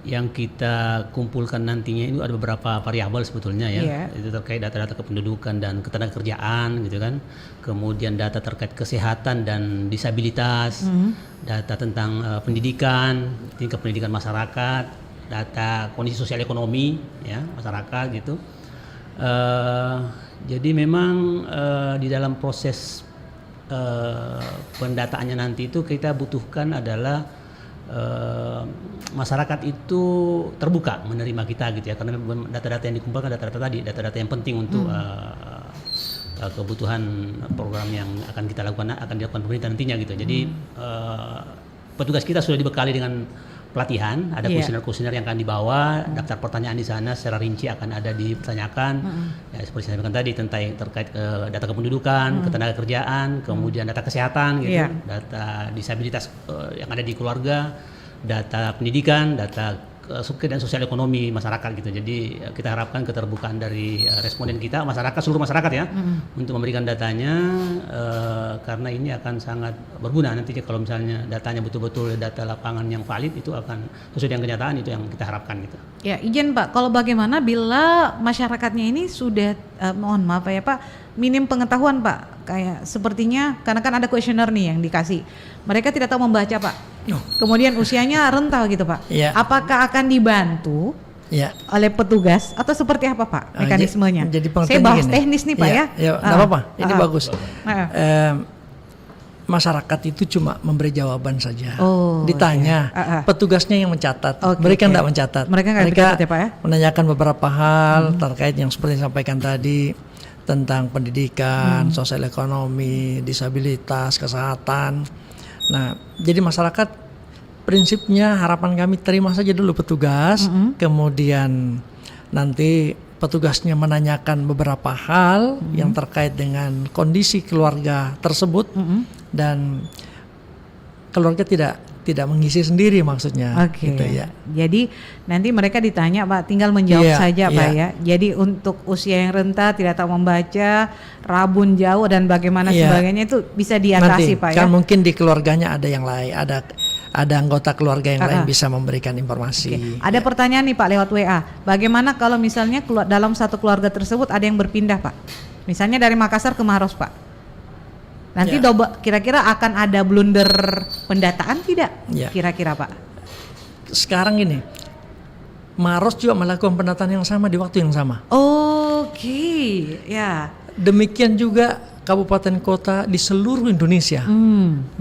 yang kita kumpulkan nantinya itu ada beberapa variabel sebetulnya ya. Itu terkait data-data kependudukan dan ketenagakerjaan gitu kan. Kemudian data terkait kesehatan dan disabilitas, data tentang pendidikan, tingkat pendidikan masyarakat, data kondisi sosial ekonomi ya masyarakat gitu. Jadi memang di dalam proses pendataannya nanti itu kita butuhkan adalah masyarakat itu terbuka menerima kita gitu ya, karena data-data yang dikumpulkan data-data yang penting untuk kebutuhan program yang akan kita lakukan, akan dilakukan pemerintah nantinya gitu. Jadi petugas kita sudah dibekali dengan pelatihan, ada kuesioner-kuesioner yang akan dibawa, daftar pertanyaan di sana secara rinci akan ada dipertanyakan, ya, seperti saya sampaikan tadi terkait data kependudukan, ketenagakerjaan, kemudian data kesehatan, gitu, data disabilitas yang ada di keluarga, data pendidikan, data dan sosial ekonomi masyarakat gitu. Jadi kita harapkan keterbukaan dari responden kita, masyarakat, seluruh masyarakat ya, untuk memberikan datanya, karena ini akan sangat berguna nantinya kalau misalnya datanya betul-betul data lapangan yang valid, itu akan sesuai dengan kenyataan, itu yang kita harapkan gitu. Ya, izin Pak, kalau bagaimana bila masyarakatnya ini sudah mohon maaf ya Pak, minim pengetahuan Pak, kayak sepertinya karena kan ada kuesioner nih yang dikasih, mereka tidak tahu membaca Pak. Kemudian usianya rentan gitu Pak. Apakah akan dibantu oleh petugas atau seperti apa Pak mekanismenya? Jadi saya bahas teknis nih Pak ya. Nggak apa-apa, ini bagus. Masyarakat itu cuma memberi jawaban saja. Ditanya, petugasnya yang mencatat. Mereka tidak mencatat. Mereka ya, Pak, ya? Menanyakan beberapa hal terkait yang seperti disampaikan tadi tentang pendidikan, sosial ekonomi, disabilitas, kesehatan. Nah, jadi masyarakat prinsipnya harapan kami terima saja dulu petugas, kemudian nanti petugasnya menanyakan beberapa hal yang terkait dengan kondisi keluarga tersebut, dan keluarga tidak mengisi sendiri maksudnya. Gitu ya. Jadi nanti mereka ditanya Pak, tinggal menjawab saja Pak ya. Jadi untuk usia yang rentan, tidak tahu membaca, rabun jauh dan bagaimana sebagainya itu bisa diatasi nanti, Pak kan ya. Mungkin di keluarganya ada yang lain, ada anggota keluarga yang lain bisa memberikan informasi. Ada pertanyaan nih Pak lewat WA. Bagaimana kalau misalnya dalam satu keluarga tersebut ada yang berpindah Pak? Misalnya dari Makassar ke Maros Pak. Nanti kira-kira akan ada blunder pendataan tidak? Kira-kira Pak? Sekarang ini Maros juga melakukan pendataan yang sama di waktu yang sama. Demikian juga kabupaten kota di seluruh Indonesia.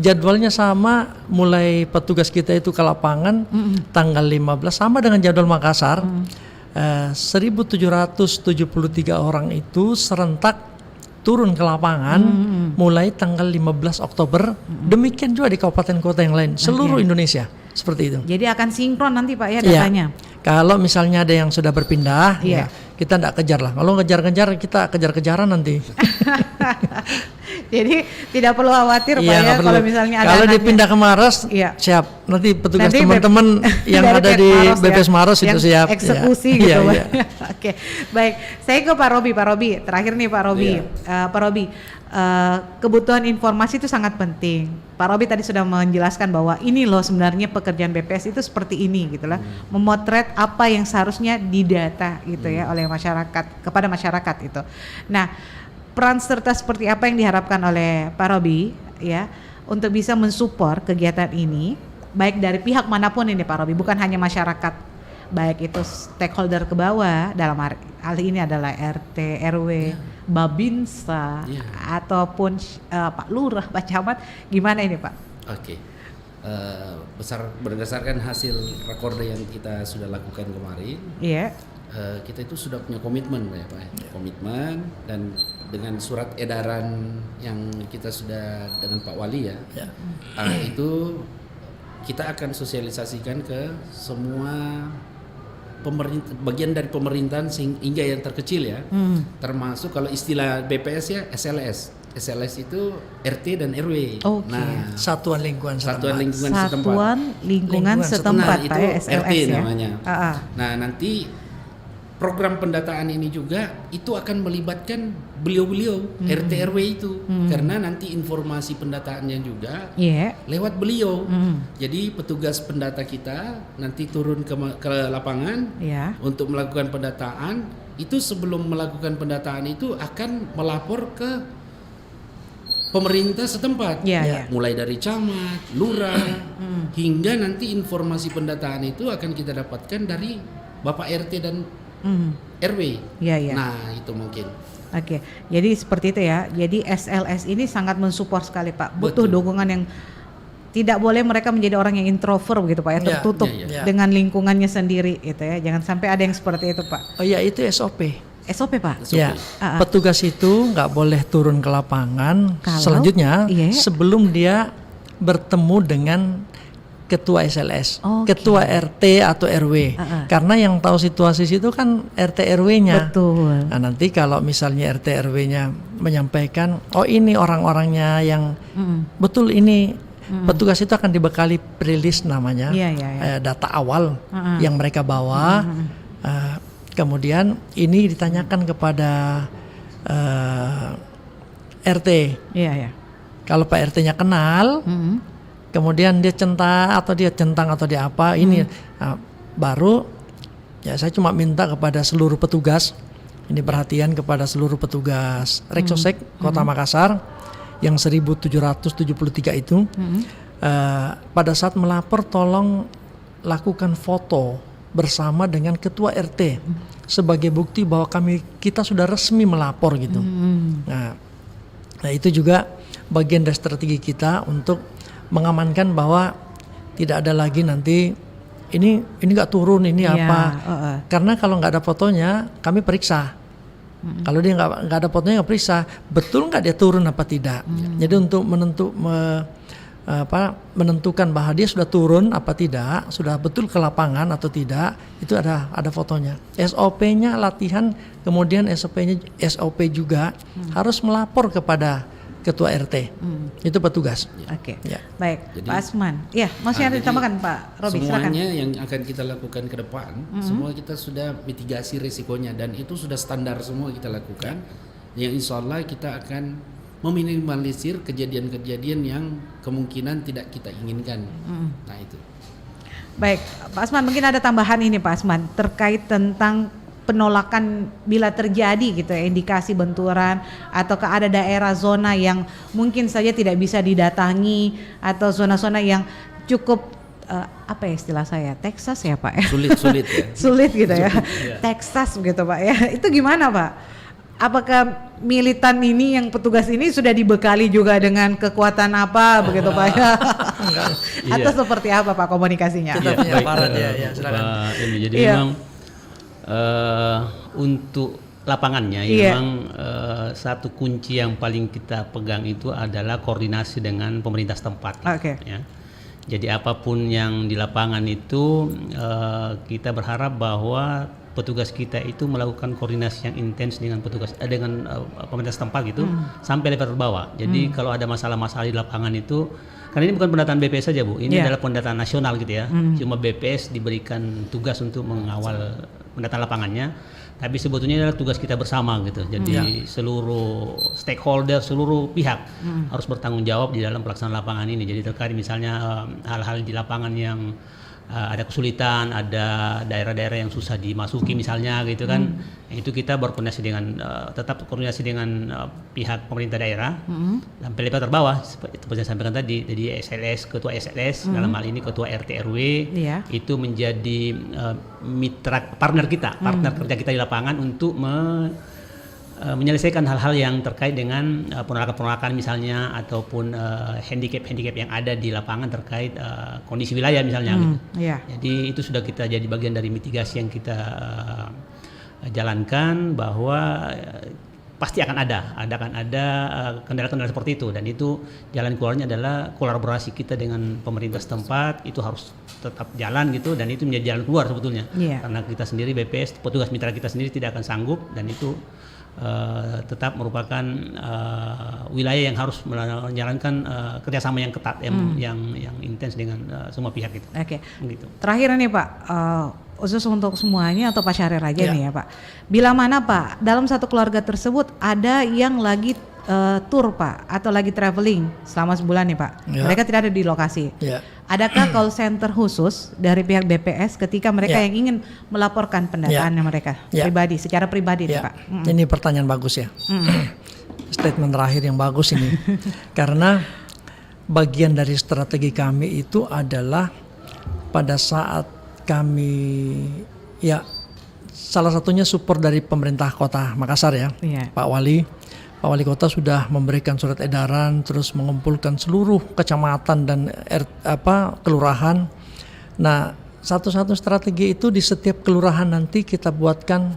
Jadwalnya sama, mulai petugas kita itu ke lapangan tanggal 15 sama dengan jadwal Makassar. 1.773 orang itu serentak turun ke lapangan mulai tanggal 15 Oktober. Demikian juga di kabupaten kota yang lain seluruh Indonesia seperti itu. Jadi akan sinkron nanti Pak ya datanya. Kalau misalnya ada yang sudah berpindah, kita tidak kejar lah. Kalau ngejar-ngejar kita kejar-kejaran nanti. Jadi tidak perlu khawatir Pak ya kalau misalnya ada kalau dipindah ke Maros, siap. Nanti petugas nanti teman-teman yang ada di BPS Maros itu siap. Eksekusi gitu Pak. Oke, baik. Saya ke Pak Robi. Pak Robi, terakhir nih Pak Robi. Pak Robi, kebutuhan informasi itu sangat penting. Pak Robi tadi sudah menjelaskan bahwa ini loh sebenarnya pekerjaan BPS itu seperti ini gitu lah. Memotret apa yang seharusnya didata gitu ya oleh masyarakat kepada masyarakat itu. Nah, peran serta seperti apa yang diharapkan oleh Pak Robi ya untuk bisa mensupport kegiatan ini baik dari pihak manapun ini Pak Robi, bukan hanya masyarakat, baik itu stakeholder ke bawah dalam hal ini adalah RT, RW, Babinsa ataupun Pak Lurah, Pak Camat, gimana ini Pak? Oke. Berdasarkan hasil rakorda yang kita sudah lakukan kemarin, kita itu sudah punya komitmen ya Pak, komitmen, dan dengan surat edaran yang kita sudah dengan Pak Wali itu kita akan sosialisasikan ke semua pemerintah, bagian dari pemerintahan hingga yang terkecil ya, termasuk kalau istilah BPS ya SLS. SLS itu RT dan RW. Nah, Satuan Lingkungan Satuan Lingkungan Setempat itu RT namanya. Nah, nanti program pendataan ini juga itu akan melibatkan beliau-beliau RT RW itu, karena nanti informasi pendataannya juga lewat beliau. Jadi petugas pendata kita nanti turun ke lapangan untuk melakukan pendataan. Itu sebelum melakukan pendataan itu akan melapor ke pemerintah setempat, mulai dari camat, lurah, hingga nanti informasi pendataan itu akan kita dapatkan dari Bapak RT dan RW. Nah, itu mungkin. Oke, jadi seperti itu ya. Jadi SLS ini sangat mensupport sekali Pak. Butuh dukungan yang tidak boleh mereka menjadi orang yang introvert begitu Pak ya, tertutup dengan lingkungannya sendiri gitu ya. Jangan sampai ada yang seperti itu Pak. Oh iya, itu SOP. SOP Pak. Ya, petugas itu nggak boleh turun ke lapangan selanjutnya sebelum dia bertemu dengan ketua SLS, ketua RT atau RW, karena yang tahu situasi situ kan RT RW-nya. Betul. Nah, nanti kalau misalnya RT RW-nya menyampaikan, oh ini orang-orangnya yang betul ini, petugas itu akan dibekali pre-list namanya, data awal yang mereka bawa. Kemudian ini ditanyakan kepada RT. Kalau Pak RT-nya kenal. Kemudian dia centang atau dia apa ini baru ya saya cuma minta kepada seluruh petugas, ini perhatian kepada seluruh petugas Reksosek Kota Makassar yang 1.773 itu pada saat melapor tolong lakukan foto bersama dengan ketua RT sebagai bukti bahwa kita sudah resmi melapor gitu. Nah itu juga bagian dari strategi kita untuk mengamankan bahwa tidak ada lagi nanti ini nggak turun ini karena kalau nggak ada fotonya kami periksa. Kalau dia nggak ada fotonya nggak periksa betul nggak dia turun apa tidak. Jadi untuk menentukan bahwa dia sudah turun apa tidak, sudah betul ke lapangan atau tidak, itu ada fotonya. SOP-nya latihan, kemudian SOP juga harus melapor kepada ketua RT, itu petugas. Oke, baik. Jadi, Pak Asman, masih ada ditambahkan Pak Robi, silakan. Semuanya yang akan kita lakukan ke depan, semua kita sudah mitigasi risikonya dan itu sudah standar semua kita lakukan. Yang insya Allah kita akan meminimalisir kejadian-kejadian yang kemungkinan tidak kita inginkan. Nah itu. Baik, Pak Asman, mungkin ada tambahan ini Pak Asman terkait tentang penolakan bila terjadi gitu ya, indikasi benturan ataukah ada daerah zona yang mungkin saja tidak bisa didatangi atau zona-zona yang cukup apa ya istilah saya, Texas ya Pak ya? Sulit ya. Sulit gitu ya. Texas gitu Pak ya. Itu gimana Pak? Apakah militan ini yang petugas ini sudah dibekali juga dengan kekuatan apa begitu Pak ya? Atau seperti apa Pak komunikasinya? Kita punya aparat ya, silakan. Jadi memang Untuk lapangannya memang satu kunci yang paling kita pegang itu adalah koordinasi dengan pemerintah setempat. Ya. Jadi apapun yang di lapangan itu kita berharap bahwa petugas kita itu melakukan koordinasi yang intens dengan petugas pemerintah setempat gitu sampai level terbawah. Jadi kalau ada masalah-masalah di lapangan itu, karena ini bukan pendataan BPS saja Bu, ini adalah pendataan nasional gitu ya. Cuma BPS diberikan tugas untuk mengawal pendataan lapangannya, tapi sebetulnya adalah tugas kita bersama gitu. Jadi seluruh stakeholder, seluruh pihak harus bertanggung jawab di dalam pelaksanaan lapangan ini. Jadi terkait misalnya hal-hal di lapangan yang ada kesulitan, ada daerah-daerah yang susah dimasuki misalnya gitu kan, itu kita berkoordinasi dengan tetap koordinasi dengan pihak pemerintah daerah sampai level terbawah seperti yang saya sampaikan tadi. Jadi SLS, ketua SLS dalam hal ini ketua RT RW itu menjadi mitra partner kita, partner kerja kita di lapangan untuk menyelesaikan hal-hal yang terkait dengan penolakan-penolakan misalnya ataupun handicap yang ada di lapangan terkait kondisi wilayah misalnya gitu. Jadi itu sudah kita jadi bagian dari mitigasi yang kita jalankan, bahwa pasti akan ada kendala-kendala seperti itu, dan itu jalan keluarnya adalah kolaborasi kita dengan pemerintah setempat. Itu harus tetap jalan gitu, dan itu menjadi jalan keluar sebetulnya. Karena kita sendiri BPS, petugas mitra kita sendiri tidak akan sanggup, dan itu tetap merupakan wilayah yang harus menjalankan kerjasama yang ketat, yang intens dengan semua pihak itu. Gitu. Terakhir nih Pak, khusus untuk semuanya atau Pak Syahrir aja nih ya Pak. Bila mana Pak, dalam satu keluarga tersebut ada yang lagi tour Pak, atau lagi traveling selama sebulan nih Pak, mereka tidak ada di lokasi. Adakah call center khusus dari pihak BPS ketika mereka yang ingin melaporkan pendataannya mereka pribadi, secara pribadi nih Pak? Ini pertanyaan bagus ya. Statement terakhir yang bagus ini. Karena bagian dari strategi kami itu adalah pada saat kami salah satunya support dari pemerintah Kota Makassar ya, Pak Wali Kota sudah memberikan surat edaran, terus mengumpulkan seluruh kecamatan dan kelurahan. Nah, satu-satu strategi itu di setiap kelurahan nanti kita buatkan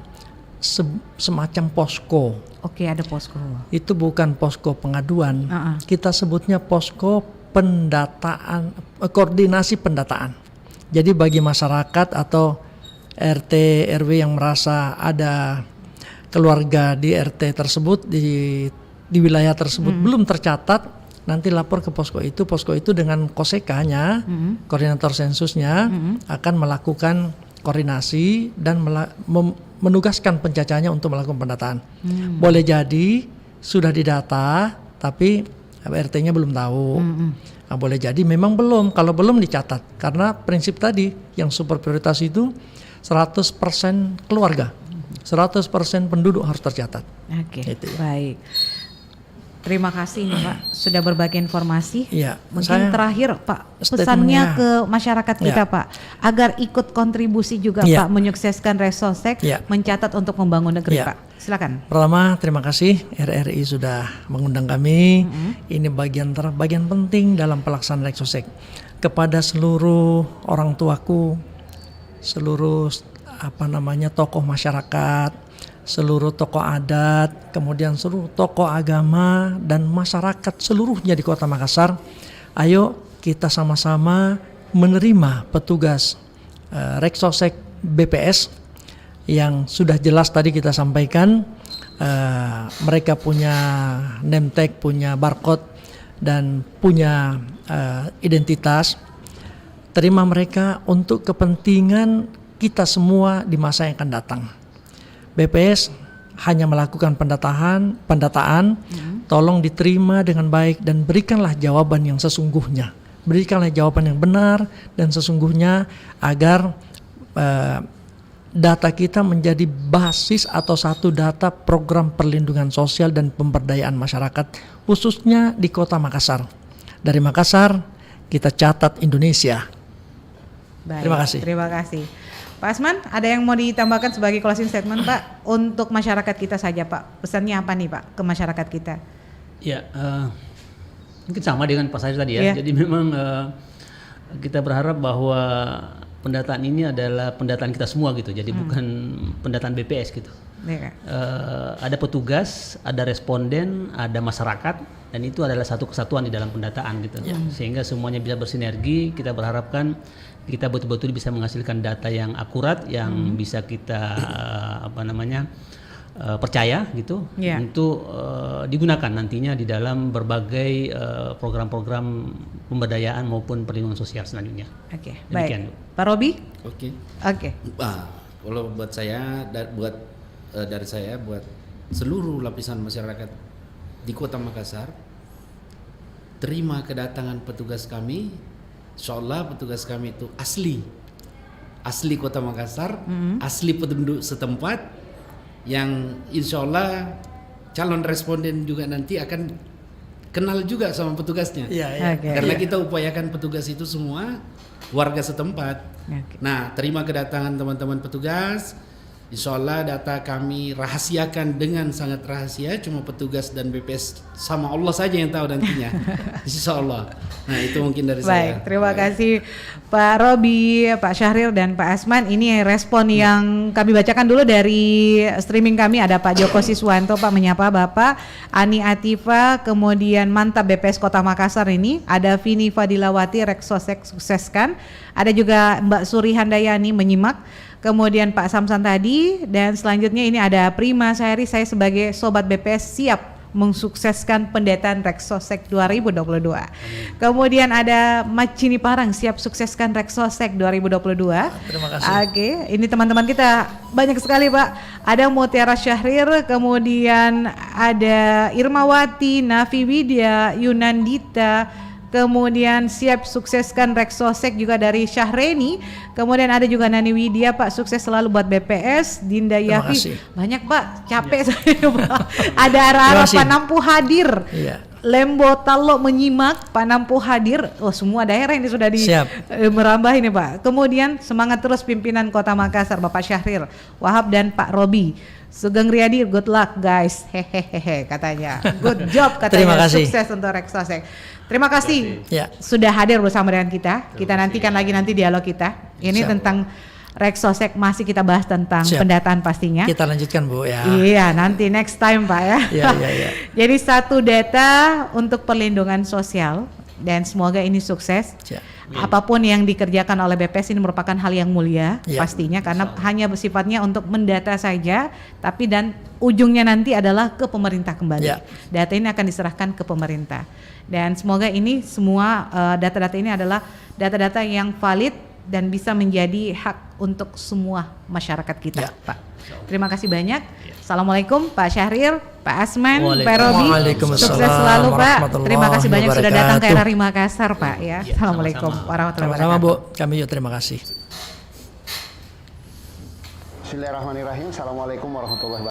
semacam posko. Ada posko. Itu bukan posko pengaduan, kita sebutnya posko pendataan, koordinasi pendataan. Jadi bagi masyarakat atau RT RW yang merasa ada keluarga di RT tersebut, di wilayah tersebut belum tercatat, nanti lapor ke posko itu dengan kosekanya, koordinator sensusnya akan melakukan koordinasi dan menugaskan pencacahnya untuk melakukan pendataan. Boleh jadi sudah didata tapi RT-nya belum tahu. Nah, boleh jadi memang belum, kalau belum dicatat, karena prinsip tadi yang super prioritas itu 100% keluarga, 100% penduduk harus tercatat. Gitu ya. Baik. Terima kasih nih Pak sudah berbagi informasi. Mungkin terakhir Pak, pesannya ke masyarakat kita Pak, agar ikut kontribusi juga Pak menyukseskan Reksosek, mencatat untuk membangun negeri Pak. Silakan. Pertama, terima kasih RRI sudah mengundang kami. Ini bagian penting dalam pelaksanaan Reksosek. Kepada seluruh orang tuaku, seluruh tokoh masyarakat, seluruh tokoh adat, kemudian seluruh tokoh agama dan masyarakat seluruhnya di Kota Makassar, ayo kita sama-sama menerima petugas Reksosek BPS yang sudah jelas tadi kita sampaikan. Mereka punya name tag, punya barcode, dan punya identitas. Terima mereka untuk kepentingan kita semua di masa yang akan datang. BPS hanya melakukan pendataan, tolong diterima dengan baik dan berikanlah jawaban yang sesungguhnya. Berikanlah jawaban yang benar dan sesungguhnya, agar data kita menjadi basis atau satu data program perlindungan sosial dan pemberdayaan masyarakat, khususnya di Kota Makassar. Dari Makassar kita catat Indonesia. Baik, terima kasih. Terima kasih. Pak Asman, ada yang mau ditambahkan sebagai closing statement Pak untuk masyarakat kita saja Pak? Pesannya apa nih Pak ke masyarakat kita? Ya, mungkin sama dengan Pak Syahrir tadi ya. Jadi memang kita berharap bahwa pendataan ini adalah pendataan kita semua gitu, jadi bukan pendataan BPS gitu. Ada petugas, ada responden, ada masyarakat, dan itu adalah satu kesatuan di dalam pendataan gitu. Sehingga semuanya bisa bersinergi. Kita berharapkan kita betul-betul bisa menghasilkan data yang akurat, yang bisa kita percaya gitu untuk digunakan nantinya di dalam berbagai program-program pemberdayaan maupun perlindungan sosial selanjutnya. Oke, baik. Pak Robi? Oke. Kalau buat saya, dari saya buat seluruh lapisan masyarakat di Kota Makassar, terima kedatangan petugas kami. Insyaallah petugas kami itu asli Kota Makassar, asli penduduk setempat, yang insyaallah calon responden juga nanti akan kenal juga sama petugasnya. Karena kita upayakan petugas itu semua warga setempat. Nah, terima kedatangan teman-teman petugas. Insyaallah data kami rahasiakan dengan sangat rahasia, cuma petugas dan BPS sama Allah saja yang tahu nantinya. Insyaallah. Nah, itu mungkin dari saya. Baik, terima kasih Pak Robi, Pak Syahril dan Pak Asman. Ini respon yang kami bacakan dulu dari streaming kami. Ada Pak Joko Siswanto, Pak menyapa Bapak, Ani Atifa, kemudian mantap BPS Kota Makassar ini. Ada Vini Fadilawati, Reksosek sukseskan. Ada juga Mbak Suri Handayani menyimak. Kemudian Pak Samsan tadi, dan selanjutnya ini ada Prima Syahri, saya sebagai Sobat BPS siap mensukseskan pendataan Reksosek 2022. Kemudian ada Macini Parang, siap sukseskan Reksosek 2022. Terima kasih. Oke, ini teman-teman kita banyak sekali Pak. Ada Mutiara Syahrir, kemudian ada Irmawati, Nafi Widya, Yunandita, kemudian siap sukseskan Reksosek juga dari Syahreni. Kemudian ada juga Nani Widya, Pak sukses selalu buat BPS. Dinda Yafi, banyak Pak, capek saya Pak. Ada Ara-Ara Pak Nampu hadir. Lembo Talo menyimak, Pak Nampu hadir. Oh, semua daerah ini sudah merambah ini Pak. Kemudian semangat terus pimpinan Kota Makassar, Bapak Syahril Wahab dan Pak Robi. Sugeng Riyadi, good luck guys, hehehe katanya. Good job katanya. Terima kasih. Sukses untuk Reksosek. Terima kasih sudah hadir bersama dengan kita. Kita nantikan lagi nanti dialog kita. Ini tentang Reksosek, masih kita bahas tentang pendataan pastinya. Kita lanjutkan Bu ya. Iya, nanti next time Pak ya. Jadi satu data untuk perlindungan sosial, dan semoga ini sukses. Apapun yang dikerjakan oleh BPS ini merupakan hal yang mulia pastinya, karena hanya bersifatnya untuk mendata saja, tapi dan ujungnya nanti adalah ke pemerintah kembali. Data ini akan diserahkan ke pemerintah, dan semoga ini semua data-data ini adalah data-data yang valid dan bisa menjadi hak untuk semua masyarakat kita, Pak. Terima kasih banyak. Assalamualaikum Pak Syahril, Pak Asman, Pak Robi. Sukses selalu Pak. Terima kasih banyak sudah datang ke RRI Makassar Pak ya. Assalamualaikum warahmatullahi wabarakatuh. Sama-sama Bu, kami juga terima kasih. Bismillahirrahmanirrahim. Assalamualaikum warahmatullahi wabarakatuh.